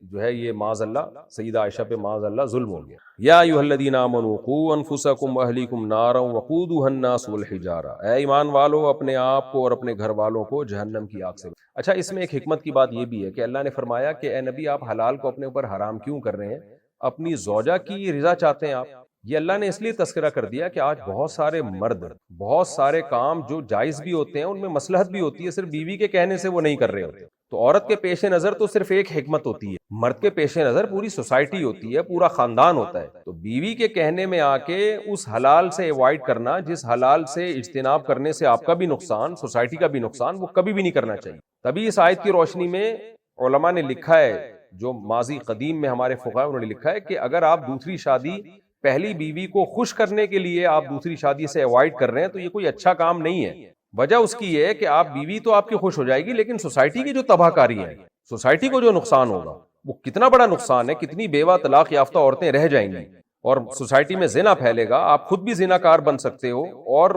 جو ہے یہ معاذ اللہ سیدہ عائشہ پہ معاذ اللہ ظلم ہو گیا. یا ایھا الذین آمنوا قوا انفسکم واہلیکم نارا وقودھا الناس والحجارہ, اے ایمان والو اپنے آپ کو اور اپنے گھر والوں کو جہنم کی آگ سے. اچھا, اس میں ایک حکمت کی بات یہ بھی ہے کہ اللہ نے فرمایا کہ اے نبی آپ حلال کو اپنے اوپر حرام کیوں کر رہے ہیں, اپنی زوجہ کی رضا چاہتے ہیں آپ. یہ اللہ نے اس لیے تذکرہ کر دیا کہ آج بہت سارے مرد بہت سارے کام جو جائز بھی ہوتے ہیں ان میں مصلحت بھی ہوتی ہے, صرف بیوی کے کہنے سے وہ نہیں کر رہے ہوتے. تو عورت کے پیش نظر تو صرف ایک حکمت ہوتی ہے, مرد کے پیش نظر پوری سوسائٹی ہوتی ہے, پورا خاندان ہوتا ہے. تو بیوی کے کہنے میں آ کے اس حلال سے ایوائڈ کرنا, جس حلال سے اجتناب کرنے سے آپ کا بھی نقصان سوسائٹی کا بھی نقصان, وہ کبھی بھی نہیں کرنا چاہیے. تبھی اس آیت کی روشنی میں علماء نے لکھا ہے, جو ماضی قدیم میں ہمارے فقہاء انہوں نے لکھا ہے کہ اگر آپ دوسری شادی پہلی بیوی کو خوش کرنے کے لیے آپ دوسری شادی سے ایوائڈ کر رہے ہیں تو یہ کوئی اچھا کام نہیں ہے. وجہ اس کی یہ ہے کہ آپ بیوی تو آپ کی خوش ہو جائے گی, لیکن سوسائٹی کی جو تباہ کاری ہے, سوسائٹی کو جو نقصان ہوگا وہ کتنا بڑا نقصان ہے. کتنی بیوہ طلاق یافتہ عورتیں رہ جائیں گی, اور سوسائٹی میں زنا پھیلے گا. آپ خود بھی زنا کار بن سکتے ہو, اور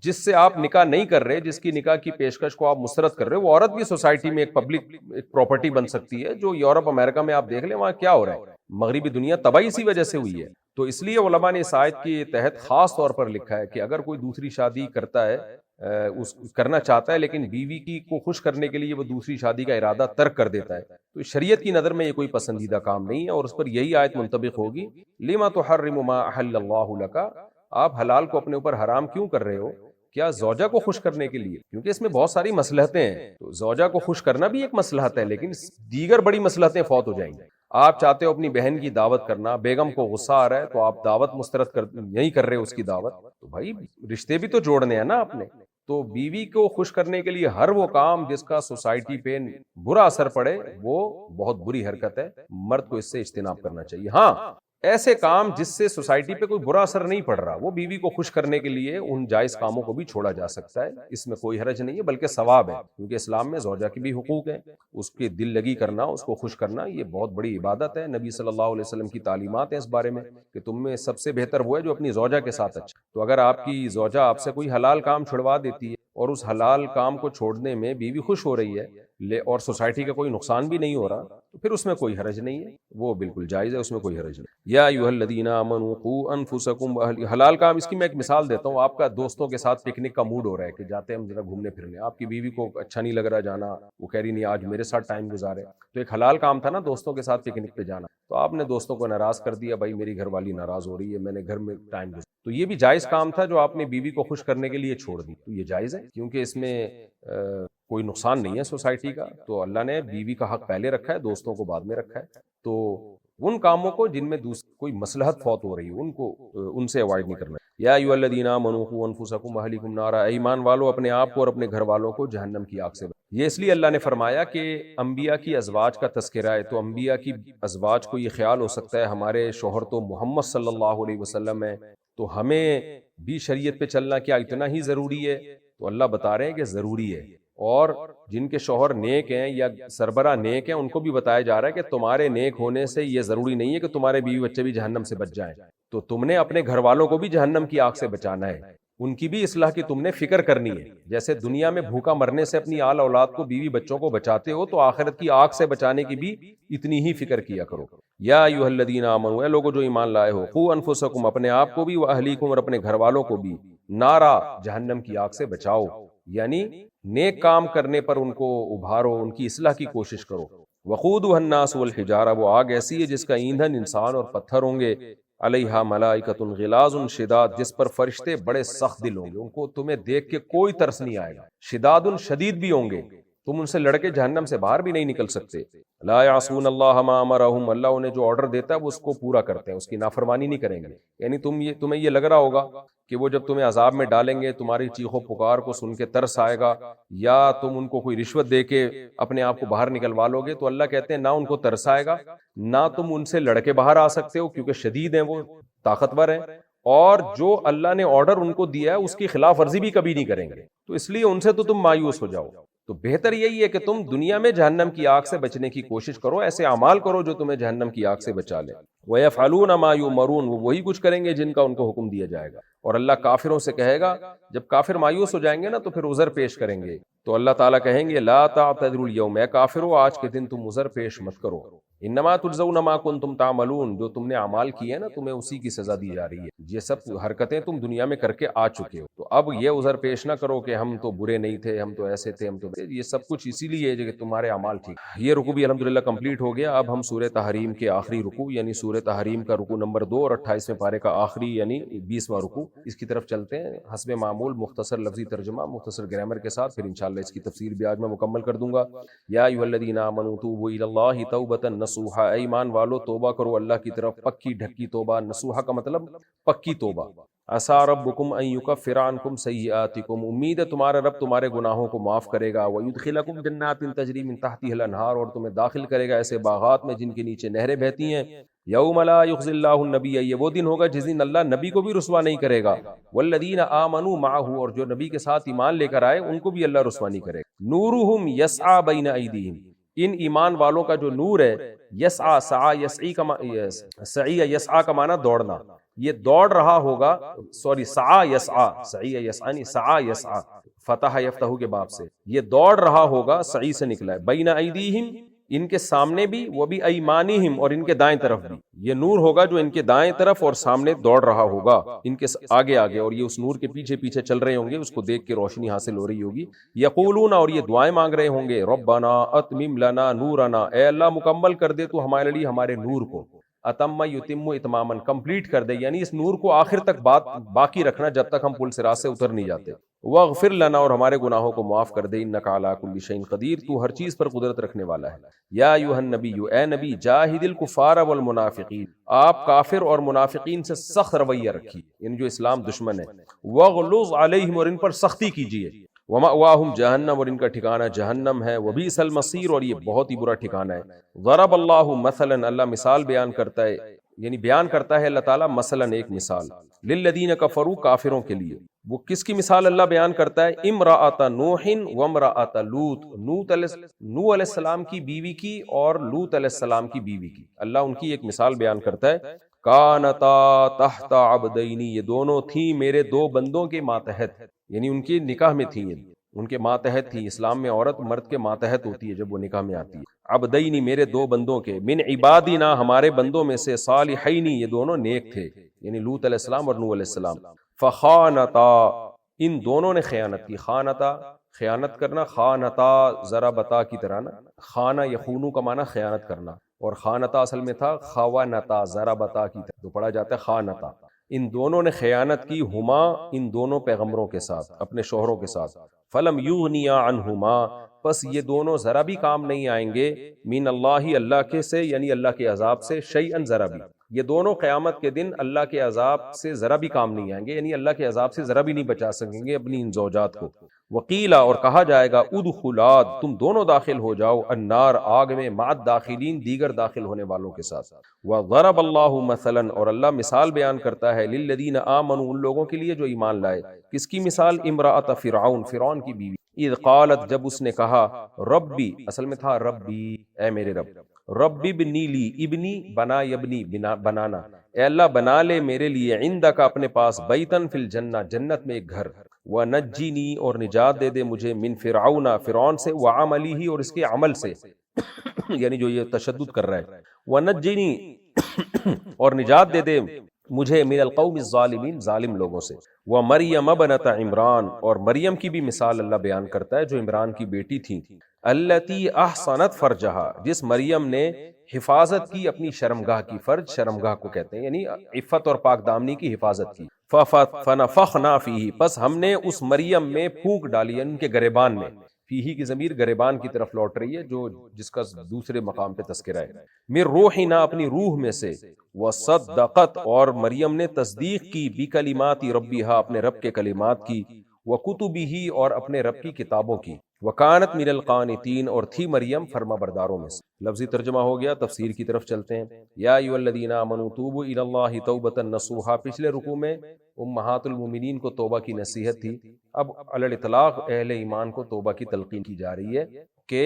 جس سے آپ نکاح نہیں کر رہے, جس کی نکاح کی پیشکش کو آپ مسترد کر رہے ہو, وہ عورت بھی سوسائٹی میں ایک پبلک ایک پراپرٹی بن سکتی ہے. جو یورپ امریکہ میں آپ دیکھ لیں وہاں کیا ہو رہا ہے, مغربی دنیا تباہی اسی وجہ سے ہوئی ہے. تو اس لیے علماء نے اس آیت کے تحت خاص طور پر لکھا ہے کہ اگر کوئی دوسری شادی کرتا ہے کرنا چاہتا ہے لیکن بیوی کی کو خوش کرنے کے لیے وہ دوسری شادی کا ارادہ ترک کر دیتا ہے, تو شریعت کی نظر میں یہ کوئی پسندیدہ کام نہیں ہے, اور اس پر یہی آیت منطبق ہوگی لما تحرم ما احل اللہ لک, آپ حلال کو اپنے اوپر حرام کیوں کر رہے ہو, کیا زوجہ کو خوش کرنے کے لیے, کیونکہ اس میں بہت ساری مصلحتیں ہیں. تو زوجہ کو خوش کرنا بھی ایک مصلحت ہے, لیکن دیگر بڑی مصلحتیں فوت ہو جائیں گی. آپ چاہتے ہو اپنی بہن کی دعوت کرنا, بیگم کو غصہ آ رہا ہے تو آپ دعوت مسترد نہیں کر رہے اس کی دعوت, تو بھائی رشتے بھی تو جوڑنے ہیں نا آپ نے. تو بیوی کو خوش کرنے کے لیے ہر وہ کام جس کا سوسائٹی پہ برا اثر پڑے وہ بہت بری حرکت ہے, مرد کو اس سے اجتناب کرنا چاہیے. ہاں ایسے کام جس سے سوسائٹی پہ کوئی برا اثر نہیں پڑ رہا, وہ بیوی کو خوش کرنے کے لیے ان جائز کاموں کو بھی چھوڑا جا سکتا ہے, اس میں کوئی حرج نہیں ہے بلکہ ثواب ہے, کیونکہ اسلام میں زوجہ کی بھی حقوق ہیں. اس کے دل لگی کرنا, اس کو خوش کرنا, یہ بہت بڑی عبادت ہے. نبی صلی اللہ علیہ وسلم کی تعلیمات ہیں اس بارے میں کہ تم میں سب سے بہتر وہ ہے جو اپنی زوجہ کے ساتھ اچھا. تو اگر آپ کی زوجہ آپ سے کوئی حلال کام چھڑوا دیتی ہے اور اس حلال کام کو چھوڑنے میں بیوی خوش ہو رہی ہے اور سوسائٹی کا کوئی نقصان بھی نہیں ہو رہا تو پھر اس میں کوئی حرج نہیں ہے، وہ بالکل جائز ہے، اس میں کوئی حرج نہیں۔ یا ایھا الذین آمنوا قوا انفسکم حلال کام، اس کی میں ایک مثال دیتا ہوں۔ آپ کا دوستوں کے ساتھ پکنک کا موڈ ہو رہا ہے کہ جاتے ہیں ہم ذرا گھومنے پھرنے، آپ کی بیوی کو اچھا نہیں لگ رہا جانا، وہ کہہ رہی نہیں آج میرے ساتھ ٹائم گزارے، تو ایک حلال کام تھا نا دوستوں کے ساتھ پکنک پہ جانا، تو آپ نے دوستوں کو ناراض کر دیا، بھائی میری گھر والی ناراض ہو رہی ہے، میں نے گھر میں ٹائم گزارا، تو یہ بھی جائز کام تھا جو آپ نے بیوی کو خوش کرنے کے لیے چھوڑ دی، تو یہ جائز ہے کیونکہ اس میں کوئی نقصان نہیں ہے سوسائٹی کا، تو اللہ نے بیوی کا حق پہلے رکھا ہے، دوستوں کو بعد میں رکھا ہے، تو ان کاموں کو جن میں کوئی مصلحت فوت ہو رہی ہے ان سے اوائڈ نہیں کرنا۔ یا ایھا الذین آمنوا قوا انفسکم واہلیکم نارا، اے ایمان والو اپنے آپ کو اور اپنے گھر والوں کو جہنم کی آگ سے بچاؤ۔ یہ اس لیے اللہ نے فرمایا کہ انبیاء کی ازواج کا تذکرہ ہے، تو انبیاء کی ازواج کو یہ خیال ہو سکتا ہے ہمارے شوہر تو محمد صلی اللہ علیہ وسلم ہے، تو ہمیں بھی شریعت پہ چلنا کیا اتنا ہی ضروری ہے؟ تو اللہ بتا رہے ہیں کہ ضروری ہے، اور جن کے شوہر نیک ہیں یا سربراہ نیک ہیں ان کو بھی بتایا جا رہا ہے کہ تمہارے نیک ہونے سے یہ ضروری نہیں ہے کہ تمہارے بیوی بچے بھی جہنم سے بچ جائیں، تو تم نے اپنے گھر والوں کو بھی جہنم کی آگ سے بچانا ہے، ان کی بھی اصلاح کی تم نے فکر کرنی ہے، جیسے دنیا میں بھوکا مرنے سے اپنی آل اولاد کو بیوی بچوں کو بچاتے ہو، تو آخرت کی آگ سے بچانے کی بھی اتنی ہی فکر کیا کرو۔ یا ایھا الذین آمنوا، اے لوگو جو ایمان لائے ہو، قوا انفسکم اپنے آپ کو بھی، واہلیکم اور اپنے گھر والوں کو بھی، نارا جہنم کی آگ سے بچاؤ، یعنی نیک کام کرنے پر ان کو ابھارو، ان کی اصلاح کی کوشش کرو۔ وقودها الناس والحجارہ، وہ آگ ایسی ہے جس کا ایندھن انسان اور پتھر ہوں گے، علیہا ملائکۃ غلاظ شداد، جس پر فرشتے بڑے سخت دل ہوں گے، ان کو تمہیں دیکھ کے کوئی ترس نہیں آئے گا، شداد شدید بھی ہوں گے، تم ان سے لڑ کے جہنم سے باہر بھی نہیں نکل سکتے۔ لا یعصون اللہ ما امرہم، اللہ انہیں جو آرڈر دیتا ہے وہ اس کو پورا کرتے ہیں، اس کی نافرمانی نہیں کریں گے، یعنی تمہیں یہ لگ رہا ہوگا کہ وہ جب تمہیں عذاب میں ڈالیں گے تمہاری چیخ و پکار کو سن کے ترس آئے گا، یا تم ان کو کوئی رشوت دے کے اپنے آپ کو باہر نکلوا لو گے، تو اللہ کہتے ہیں نہ ان کو ترس آئے گا، نہ تم ان سے لڑ کے باہر آ سکتے ہو، کیونکہ شدید ہیں، وہ طاقتور ہیں، اور جو اللہ نے آرڈر ان کو دیا ہے اس کی خلاف ورزی بھی کبھی نہیں کریں گے، تو اس لیے ان سے تو تم مایوس ہو جاؤ۔ تو بہتر یہی ہے کہ تم دنیا میں جہنم کی آگ سے بچنے کی کوشش کرو، ایسے اعمال کرو جو تمہیں جہنم کی آگ سے بچا لے۔ وَيَفْعَلُونَ مَا يُؤْمَرُونَ، وہ وہی کچھ کریں گے جن کا ان کو حکم دیا جائے گا، اور اللہ کافروں سے کہے گا، جب کافر مایوس ہو جائیں گے نا تو پھر عذر پیش کریں گے، تو اللہ تعالیٰ کہیں گے لا تعتذروا اليوم، اے کافرو آج کے دن تم عذر پیش مت کرو، انما تجزون ما کنتم تعملون، جو تم نے اعمال کیے ہیں نا تمہیں اسی کی سزا دی جا رہی ہے، یہ سب حرکتیں تم دنیا میں کر کے آ چکے ہو، تو اب یہ عذر پیش نہ کرو کہ ہم تو برے نہیں تھے، ہم تو ایسے تھے، ہم تو یہ سب کچھ اسی لیے کہ تمہارے اعمال ٹھیک۔ یہ رکوع بھی الحمدللہ کمپلیٹ ہو گیا، اب ہم سورہ تحریم کے آخری رکوع یعنی سورہ تحریم کا رکوع نمبر 2 اور 28ویں پارے کا آخری یعنی 20واں رکوع، اس کی طرف چلتے ہیں حسب معمول، مختصر لفظی ترجمہ، مختصر گرامر کے ساتھ، پھر انشاءاللہ اس کی تفسیر بھی آج میں مکمل کر دوں گا۔ یا ایھا الذین آمنوا توبوا الی اللہ توبۃ نصوحا، اے ایمان والو توبہ کرو اللہ کی طرف پکی ڈھکی توبہ، نصوحا کا مطلب پکی توبہ۔ عسیٰ ربکم ان یکفر عنکم سیئاتکم، امید ہے تمہارا رب تمہارے گناہوں کو معاف کرے گا، ویدخلکم جنات تجری من تحتها الانہار، اور تمہیں داخل کرے گا ایسے باغات میں جن کے نیچے نہریں بہتی ہیں۔ یوم لا یخزی اللہ النبی، یہ وہ دن ہوگا جس دن اللہ نبی کو بھی رسوا نہیں کرے گا، والذین آمنوا معہ، اور جو نبی کے ساتھ ایمان لے کر آئے ان کو بھی اللہ رسوا نہیں کرے گا۔ نورہم یسعی بین ایدیہم، ان ایمان والوں کا جو نور ہے، یسعی سعی یسعی کا معنی دوڑنا، یہ دوڑ رہا ہوگا، سعی یسعی سعی یسعی فتح یفتح کے باب سے، یہ دوڑ رہا ہوگا، سعی سے نکلا ہے، بین ایدیہم ان کے سامنے بھی، وہ بھی ایمانہم اور ان کے دائیں طرف بھی، یہ نور ہوگا جو ان کے دائیں طرف اور سامنے دوڑ رہا ہوگا، ان کے آگے آگے، اور یہ اس نور کے پیچھے پیچھے چل رہے ہوں گے، اس کو دیکھ کے روشنی حاصل ہو رہی ہوگی۔ یقولون، اور یہ دعائیں مانگ رہے ہوں گے، ربنا اتمم لنا نورنا، اے اللہ مکمل کر دے تو ہمارے لیے ہمارے نور کو، اتم یتم اتماما، کمپلیٹ کر دے، یعنی اس نور کو آخر تک باقی رکھنا جب تک ہم پل صراط سے اتر نہیں جاتے۔ واغفر لنا، اور ہمارے گناہوں کو معاف کر دے، انک علی کل شیء قدیر، تو ہر چیز پر قدرت رکھنے والا ہے۔ یا ایھا النبی، اے نبی، جاہد الکفار والمنافقین، آپ کافر اور منافقین سے سخت رویہ رکھیے، ان جو اسلام دشمن ہے، واغلظ علیہم، اور ان پر سختی کیجیے، ومأواہم جہنم، اور ان کا ٹھکانہ جہنم ہے، وبئس المصیر، اور یہ بہت ہی برا ٹھکانہ ہے۔ ضرب اللہ مثلا، اللہ مثال بیان کرتا ہے، یعنی بیان کرتا ہے اللہ تعالیٰ مثلا ایک مثال، للذین کفروا، کافروں کے لیے، وہ کس کی مثال اللہ بیان کرتا ہے؟ امرأۃ نوح وامرأۃ لوط، نوح علیہ السلام کی بیوی کی اور لوط علیہ السلام کی بیوی کی، اللہ ان کی ایک مثال بیان کرتا ہے۔ کانتا تحت عبدین، یہ دونوں تھیں میرے دو بندوں کے ماتحت، یعنی ان کی نکاح میں تھی، ان کے ماتحت تھی۔ اسلام میں عورت مرد کے ماتحت ہوتی ہے جب وہ نکاح میں آتی ہے۔ عبدینی میرے دو بندوں کے، من عبادنا ہمارے بندوں میں سے، صالحینی یہ دونوں نیک تھے، یعنی لوط علیہ السلام اور نوح علیہ السلام۔ فخانتا ان دونوں نے خیانت کی، خانتا خیانت کرنا، خانتا ذرا بتا کی طرح نا، خانہ یخونو کا معنی خیانت کرنا، اور خانتا اصل میں تھا خوانتا ذرا بتا کی طرح، تو پڑھا جاتا ہے خانتا۔ ان دونوں نے خیانت کی، ہما ان دونوں پیغمبروں کے ساتھ، اپنے شوہروں کے ساتھ۔ فلم یغنیا عنہما پس یہ دونوں ذرا بھی کام نہیں آئیں گے، من اللہ اللہ کے سے، یعنی اللہ کے عذاب سے، شیئن ذرا بھی، یہ دونوں قیامت کے دن اللہ کے عذاب سے ذرا بھی کام نہیں آئیں گے، یعنی اللہ کے عذاب سے ذرا بھی نہیں بچا سکیں گے اپنی ان زوجات کو۔ وقیلا اور کہا جائے گا، ادخلا تم دونوں داخل ہو جاؤ، النار آگ میں، مع الداخلین دیگر داخل ہونے والوں کے ساتھ۔ وضرب اللہ مثلا اور اللہ مثال بیان کرتا ہے، للذین آمنوا ان لوگوں کے لیے جو ایمان لائے۔ کس کی مثال؟ امرأۃ فرعون، فرعون کی بیوی۔ اذ قالت جب اس نے کہا، ربی اصل میں تھا ربی اے میرے رب، ربی ابنی لی، ابنی بنا یبنی بنانا، اے اللہ بنا لے میرے لیے، عندک اپنے پاس، بیتن فی الجنہ جنت میں ایک گھر، وَنَجِّنِي اور نجات دے دے مجھے، من فرعون فرعون سے، وعملہ اور اس کے عمل سے یعنی جو یہ تشدد کر رہا ہے، وَنَجِّنِي اور نجات دے دے مجھے، من القوم الظالمین ظالم لوگوں سے۔ وَمَرْيَمَ ابْنَتَ عمران اور مریم کی بھی مثال اللہ بیان کرتا ہے جو عمران کی بیٹی تھی، التی احصنت فرجہا جس مریم نے حفاظت کی اپنی شرمگاہ کی، فرج شرمگاہ کو کہتے ہیں، یعنی عفت اور پاک دامنی کی حفاظت کی۔ فنفخنا فیہ پس ہم نے اس مریم میں پھونک ڈالی، یعنی ان کے گریبان میں، فیہ کی ضمیر گریبان کی طرف لوٹ رہی ہے جو جس کا دوسرے مقام پہ تذکرہ ہے، من روحنا اپنی روح میں سے، وصدقت اور مریم نے تصدیق کی، بکلمات ربیہا اپنے رب کے کلمات کی، وکتبہ اور اپنے رب کی کتابوں کی، وکانت من القانتین اور تھی مریم فرما برداروں میں سے۔ لفظی ترجمہ ہو گیا، تفسیر کی طرف چلتے ہیں۔ یا ایھا الذین آمنوا توبوا الی اللہ توبۃ نصوحا، پچھلے رکوع میں امہات المومنین کو توبہ کی نصیحت تھی، اب علی الاطلاق اہل ایمان کو توبہ کی تلقین کی جا رہی ہے کہ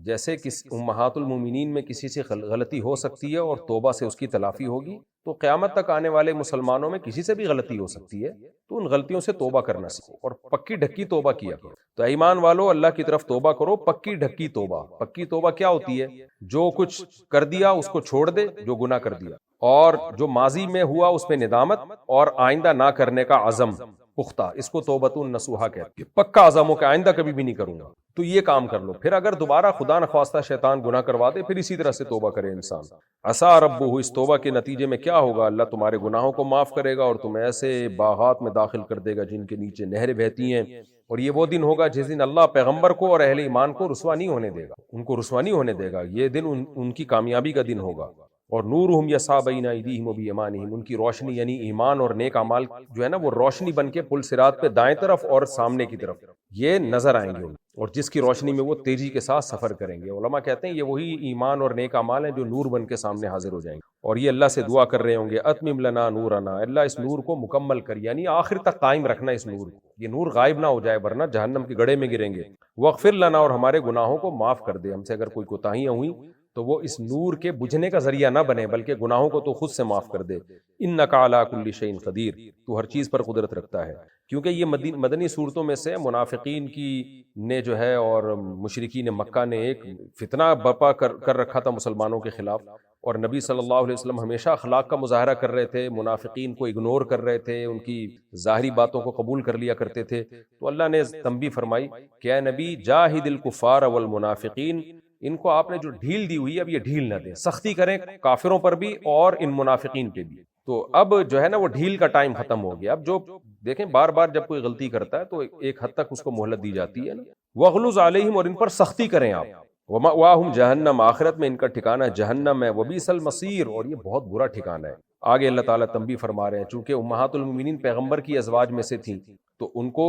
جیسے امہات المومنین میں کسی سے غلطی ہو سکتی ہے اور توبہ سے اس کی تلافی ہوگی، تو قیامت تک آنے والے مسلمانوں میں کسی سے بھی غلطی ہو سکتی ہے، تو ان غلطیوں سے توبہ کرنا سیکھو اور پکی ڈھکی توبہ کیا کرو۔ تو ایمان والو اللہ کی طرف توبہ کرو، پکی ڈھکی توبہ۔ پکی توبہ کیا ہوتی ہے؟ جو کچھ کر دیا اس کو چھوڑ دے، جو گناہ کر دیا، اور جو ماضی میں ہوا اس پہ ندامت، اور آئندہ نہ کرنے کا عزم پختہ، اس کو توبۃ النصوحہ کہتے ہیں، پکا عزم ہو کہ آئندہ کبھی بھی نہیں کروں گا، تو یہ کام کر لو۔ پھر اگر دوبارہ خدا نخواستہ شیطان گناہ کروا دے، پھر اسی طرح سے توبہ کرے انسان۔ عسیٰ ربہ اس توبہ کے نتیجے میں کیا ہوگا؟ اللہ تمہارے گناہوں کو معاف کرے گا اور تمہیں ایسے باغات میں داخل کر دے گا جن کے نیچے نہریں بہتی ہیں، اور یہ وہ دن ہوگا جس دن اللہ پیغمبر کو اور اہل ایمان کو رسوا نہیں ہونے دے گا، ان کو رسوا نہیں ہونے دے گا، یہ دن ان کی کامیابی کا دن ہوگا۔ اور نورہم یسعی بین ایدیہم وبایمانہم، ان کی روشنی یعنی ایمان اور نیک اعمال جو ہے نا، وہ روشنی بن کے پل صراط پہ دائیں طرف اور سامنے کی طرف یہ نظر آئیں گے، اور جس کی روشنی میں وہ تیزی کے ساتھ سفر کریں گے۔ علماء کہتے ہیں یہ وہی ایمان اور نیک اعمال ہیں جو نور بن کے سامنے حاضر ہو جائیں گے، اور یہ اللہ سے دعا کر رہے ہوں گے، اتمم لنا نورنا، اللہ اس نور کو مکمل کر، یعنی آخر تک قائم رکھنا اس نور کو، یہ نور غائب نہ ہو جائے ورنہ جہنم کے گڑھے میں گریں گے۔ واغفر لنا اور ہمارے گناہوں کو معاف کر دے، ہم سے اگر کوئی کوتاہیاں ہوئیں تو وہ اس نور کے بجھنے کا ذریعہ نہ بنے، بلکہ گناہوں کو تو خود سے معاف کر دے۔ انک علی کل شیء قدیر، تو ہر چیز پر قدرت رکھتا ہے۔ کیونکہ یہ مدنی صورتوں میں سے منافقین کی نے جو ہے اور مشرکین مکہ نے ایک فتنہ برپا کر رکھا تھا مسلمانوں کے خلاف، اور نبی صلی اللہ علیہ وسلم ہمیشہ اخلاق کا مظاہرہ کر رہے تھے، منافقین کو اگنور کر رہے تھے، ان کی ظاہری باتوں کو قبول کر لیا کرتے تھے۔ تو اللہ نے تنبیہ فرمائی کہ اے نبی جاہد الکفار والمنافقین، ان کو آپ نے جو ڈھیل دی ہوئی ہے اب یہ ڈھیل نہ دیں، سختی کریں کافروں پر بھی اور ان منافقین پہ بھی۔ تو اب جو ہے نا وہ ڈھیل کا ٹائم ختم ہو گیا، اب جو دیکھیں بار بار جب کوئی غلطی کرتا ہے تو ایک حد تک اس کو مہلت دی جاتی ہے نا۔ وغلظ علیہم اور ان پر سختی کریں آپ، ومأواہم جہنم آخرت میں ان کا ٹھکانہ جہنم ہے، وبئس المصیر اور یہ بہت برا ٹھکانہ ہے۔ آگے اللہ تعالیٰ تنبیہ فرما رہے ہیں، چونکہ امہات المومنین پیغمبر کی ازواج میں سے تھیں تو ان کو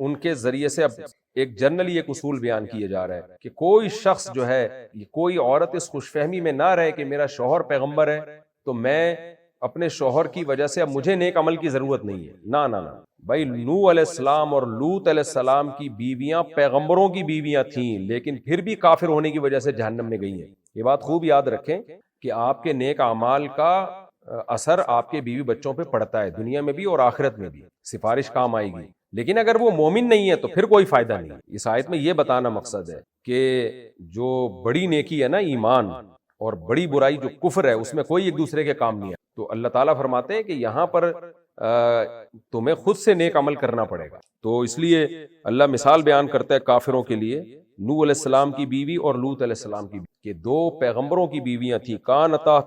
ان کے ذریعے سے اب ایک جنرلی ایک اصول بیان کیے جا رہا ہے کہ کوئی شخص جو ہے، کوئی عورت اس خوش فہمی میں نہ رہے کہ میرا شوہر پیغمبر ہے تو میں اپنے شوہر کی وجہ سے اب مجھے نیک عمل کی ضرورت نہیں ہے، نہ نہ نہ بھائی، نوح علیہ السلام اور لوط علیہ السلام کی بیویاں پیغمبروں کی بیویاں تھیں، لیکن پھر بھی کافر ہونے کی وجہ سے جہنم میں گئی ہیں۔ یہ بات خوب یاد رکھیں کہ آپ کے نیک اعمال کا اثر آپ کے بیوی بچوں پہ پڑتا ہے، دنیا میں بھی اور آخرت میں بھی، سفارش کام آئے گی۔ لیکن اگر وہ مومن نہیں ہے تو پھر کوئی فائدہ نہیں. اس آیت میں یہ بتانا مقصد ہے کہ جو بڑی نیکی ہے نا ایمان، اور بڑی برائی جو کفر ہے، اس میں کوئی ایک دوسرے کے کام نہیں ہے. تو اللہ تعالیٰ فرماتے ہیں کہ یہاں پر تمہیں خود سے نیک عمل کرنا پڑے گا. تو اس لیے اللہ مثال بیان کرتا ہے کافروں کے لیے نوح علیہ السلام کی بیوی اور لوط علیہ السلام کی بیوی، کہ دو پیغمبروں کی بیویاں تھیں. کانتا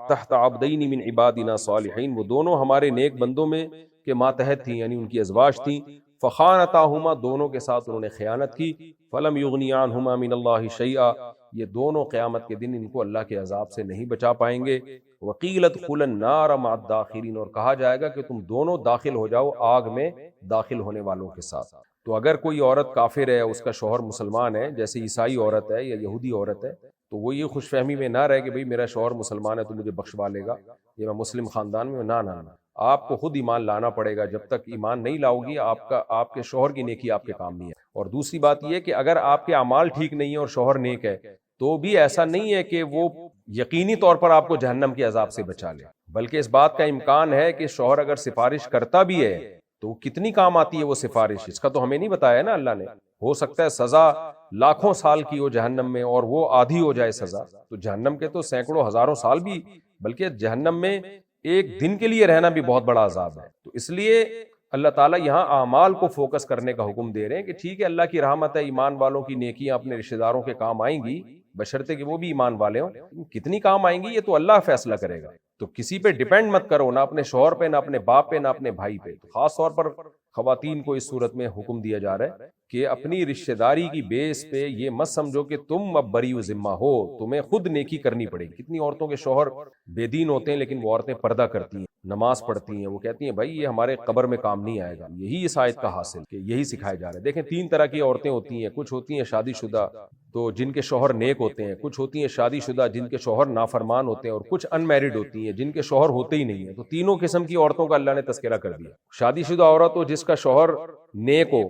تحت عبدین من عبادنا صالحین، وہ دونوں ہمارے نیک بندوں میں کے ماتحت تھیں، یعنی ان کی ازواج تھیں. فخانتاہما، دونوں کے ساتھ انہوں نے خیانت کی. فلم یغنی عنہما من اللہ شیئا، یہ دونوں قیامت کے دن ان کو اللہ کے عذاب سے نہیں بچا پائیں گے. وقیل ادخلوا النار مع الداخلین، اور کہا جائے گا کہ تم دونوں داخل ہو جاؤ آگ میں داخل ہونے والوں کے ساتھ. تو اگر کوئی عورت کافر ہے، اس کا شوہر مسلمان ہے، جیسے عیسائی عورت ہے یا یہودی عورت ہے، تو وہ یہ خوش فہمی میں نہ رہے کہ بھئی میرا شوہر مسلمان ہے تو مجھے بخشوا لے گا، یہ میں مسلم خاندان میں. نہ، آپ کو خود ایمان لانا پڑے گا. جب تک ایمان نہیں لاؤ گی آپ کے شوہر کی نیکی آپ کے کام نہیں ہے. اور دوسری بات یہ کہ اگر آپ کے اعمال ٹھیک نہیں ہے اور شوہر نیک ہے، تو بھی ایسا نہیں ہے کہ وہ یقینی طور پر آپ کو جہنم کے عذاب سے بچا لے، بلکہ اس بات کا امکان ہے کہ شوہر اگر سفارش کرتا بھی ہے تو کتنی کام آتی ہے وہ سفارش، اس کا تو ہمیں نہیں بتایا نا اللہ نے. ہو سکتا ہے سزا لاکھوں سال کی ہو جہنم میں اور وہ آدھی ہو جائے سزا. تو جہنم کے تو سینکڑوں ہزاروں سال بھی، بلکہ جہنم میں ایک دن کے لیے رہنا بھی بہت بڑا عذاب ہے. تو اس لیے اللہ تعالیٰ یہاں اعمال کو فوکس کرنے کا حکم دے رہے ہیں کہ ٹھیک ہے اللہ کی رحمت ہے، ایمان والوں کی نیکیاں اپنے رشتہ داروں کے کام آئیں گی، بشرطے کہ وہ بھی ایمان والے ہوں. کتنی کام آئیں گی یہ تو اللہ فیصلہ کرے گا. تو کسی پہ ڈیپینڈ مت کرو، نہ اپنے شوہر پہ، نہ اپنے باپ پہ، نہ اپنے بھائی پہ. تو خاص طور پر خواتین کو اس صورت میں حکم دیا جا رہا ہے کہ اپنی رشتہ داری کی بیس پہ یہ مت سمجھو کہ تم اب بری و ذمہ ہو، تمہیں خود نیکی کرنی پڑے گی. کتنی عورتوں کے شوہر بے دین ہوتے ہیں لیکن وہ عورتیں پردہ کرتی ہیں، نماز پڑھتی ہیں، وہ کہتی ہیں بھائی یہ ہمارے قبر میں کام نہیں آئے گا. یہی اس آیت کا حاصل کہ یہی سکھایا جا رہا ہے. دیکھیں 3 طرح کی عورتیں ہوتی ہیں، کچھ ہوتی ہیں شادی شدہ تو جن کے شوہر نیک ہوتے ہیں، کچھ ہوتی ہیں شادی شدہ جن کے شوہر نافرمان ہوتے ہیں، اور کچھ ان میرڈ ہوتی ہیں جن کے شوہر ہوتے ہی نہیں ہیں. تو تینوں قسم کی عورتوں کا اللہ نے تذکرہ کر دیا. شادی شدہ عورت ہو جس کا شوہر نیک ہو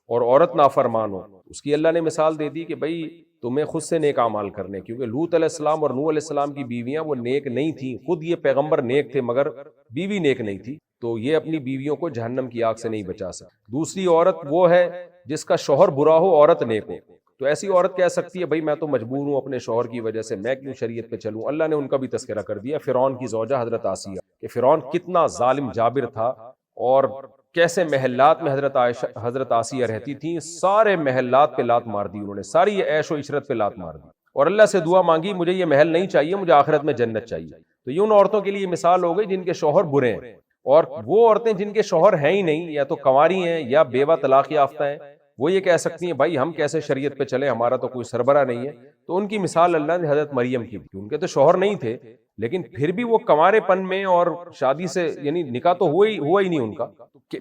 اور عورت نافرمان ہو، اس کی اللہ نے مثال دے دی کہ بھئی تمہیں خود سے نیک اعمال کرنے، کیونکہ لوط علیہ السلام اور نوح علیہ السلام کی بیویاں وہ نیک نہیں تھیں. خود یہ پیغمبر نیک تھے مگر بیوی نیک نہیں تھی، تو یہ اپنی بیویوں کو جہنم کی آگ سے نہیں بچا سکتی. دوسری عورت وہ ہے جس کا شوہر برا ہو، عورت نیک ہو. تو ایسی عورت کہہ سکتی ہے بھئی میں تو مجبور ہوں اپنے شوہر کی وجہ سے، میں کیوں شریعت پہ چلوں. اللہ نے ان کا بھی تذکرہ کر دیا. فرعون کی زوجہ حضرت آسیہ، کہ فرعون کتنا ظالم جابر تھا اور کیسے محلات میں حضرت آسیہ رہتی تھیں. سارے محلات پہ لات مار دی انہوں نے، ساری عیش و عشرت پہ لات مار دی، اور اللہ سے دعا مانگی مجھے یہ محل نہیں چاہیے، مجھے آخرت میں جنت چاہیے. تو یہ ان عورتوں کے لیے مثال ہو گئی جن کے شوہر برے ہیں. اور وہ عورتیں جن کے شوہر ہیں ہی نہیں، یا تو کنواری ہیں یا بیوہ طلاق یافتہ ہیں، وہ یہ کہہ سکتی ہیں بھائی ہم کیسے شریعت پہ چلیں، ہمارا تو کوئی سربراہ نہیں ہے. تو ان کی مثال اللہ نے حضرت مریم کی دی. ان کے تو شوہر نہیں تھے لیکن پھر بھی وہ کنوارے پن میں اور شادی سے یعنی نکاح تو ہوا ہی نہیں ان کا،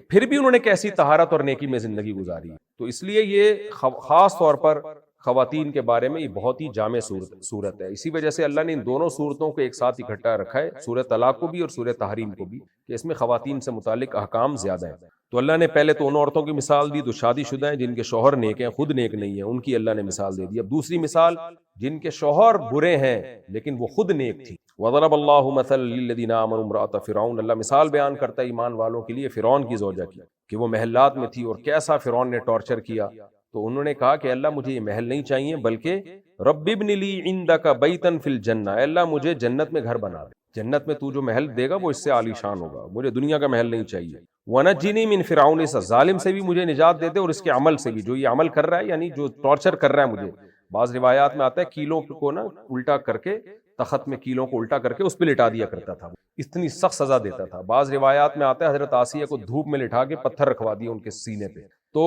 پھر بھی انہوں نے کیسی طہارت اور نیکی میں زندگی گزاری. تو اس لیے یہ خاص طور پر خواتین کے بارے میں یہ بہت ہی جامع صورت ہے. اسی وجہ سے اللہ نے ان دونوں صورتوں کو ایک ساتھ اکٹھا رکھا ہے، سورہ طلاق کو بھی اور سورہ تحریم کو بھی، کہ اس میں خواتین سے متعلق احکام زیادہ ہیں. تو اللہ نے پہلے تو ان عورتوں کی مثال دی جو شادی شدہ ہیں، جن کے شوہر نیک ہیں، خود نیک نہیں ہیں، ان کی اللہ نے مثال دے دی. اب دوسری مثال جن کے شوہر برے ہیں لیکن وہ خود نیک تھی. وضرب اللہ مثلا للذین آمنوا امرأۃ فرعون، اللہ مثال بیان کرتا ہے ایمان والوں کے لیے فرعون کی زوجہ کی، کہ وہ محلات میں تھی اور کیسا فرعون نے ٹارچر کیا. تو انہوں نے کہا کہ اللہ مجھے یہ محل نہیں چاہیے، بلکہ رب ابن لی عندک بیتا فی الجنہ، اللہ مجھے جنت میں گھر بنا دے، جنت میں تو جو محل دے گا وہ اس سے عالی شان ہوگا، مجھے دنیا کا محل نہیں چاہیے. ونجنی من فرعون، اس ظالم سے بھی مجھے نجات دے دے اور اس کے عمل سے بھی، جو یہ عمل کر رہا ہے یعنی جو ٹارچر کر رہا ہے مجھے. بعض روایات میں آتا ہے کیلوں کو نا الٹا کر کے، تخت میں کیلوں کو الٹا کر کے اس پہ لٹا دیا کرتا تھا، اتنی سخت سزا دیتا تھا. بعض روایات میں آتا ہے حضرت آسیہ کو دھوپ میں لٹا کے پتھر رکھوا دیے ان کے سینے پہ. تو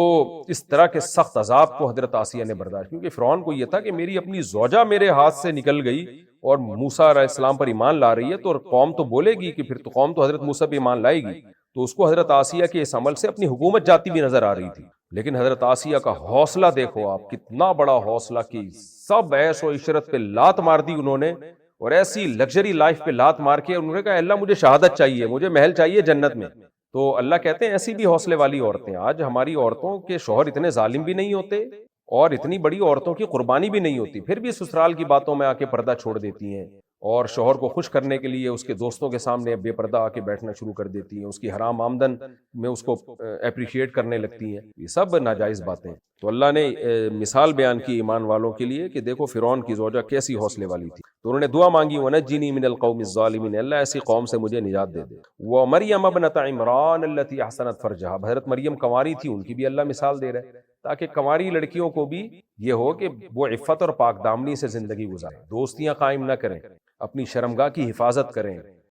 اس طرح کے سخت عذاب کو حضرت آسیہ نے برداشت، کیونکہ فرعون کو یہ تھا کہ میری اپنی زوجہ میرے ہاتھ سے نکل گئی اور موسیٰ علیہ السلام پر ایمان لا رہی ہے، تو قوم تو بولے گی کہ پھر تو قوم تو حضرت موسیٰ پہ ایمان لائے گی. تو اس کو حضرت آسیہ کے اس عمل سے اپنی حکومت جاتی بھی نظر آ رہی تھی. لیکن حضرت آسیہ کا حوصلہ دیکھو آپ، کتنا بڑا حوصلہ، کی سب عیش و عشرت پہ لات مار دی انہوں نے، اور ایسی لگژری لائف پہ لات مار کے انہوں نے کہا اللہ مجھے شہادت چاہیے، مجھے محل چاہیے جنت میں. تو اللہ کہتے ہیں ایسی بھی حوصلے والی عورتیں. آج ہماری عورتوں کے شوہر اتنے ظالم بھی نہیں ہوتے اور اتنی بڑی عورتوں کی قربانی بھی نہیں ہوتی، پھر بھی سسرال کی باتوں میں آ کے پردہ چھوڑ دیتی ہیں اور شوہر کو خوش کرنے کے لیے اس کے دوستوں کے سامنے بے پردہ آ کے بیٹھنا شروع کر دیتی ہیں، اس کی حرام آمدن میں اس کو اپریشیٹ کرنے لگتی ہیں، یہ سب ناجائز باتیں۔ تو اللہ نے مثال بیان کی ایمان والوں کے لیے کہ دیکھو فرعون کی زوجہ کیسی حوصلے والی تھی، تو انہوں نے دعا مانگی وَنَجِّنِي مِنَ الْقَوْمِ الظَّالِمِينَ، اللہ ایسی قوم سے مجھے نجات دے دے۔ وَمَرْيَمَ ابْنَتَ عِمْرَانَ الَّتِي أَحْسَنَتْ فَرْجَهَا، حضرت مریم کنواری تھی، ان کی بھی اللہ مثال دے رہے تاکہ کنواری لڑکیوں کو بھی یہ ہو کہ وہ عفت اور پاک دامنی سے زندگی گزاریں، دوستیاں قائم نہ کریں، اپنی شرمگاہ کی حفاظت کریں،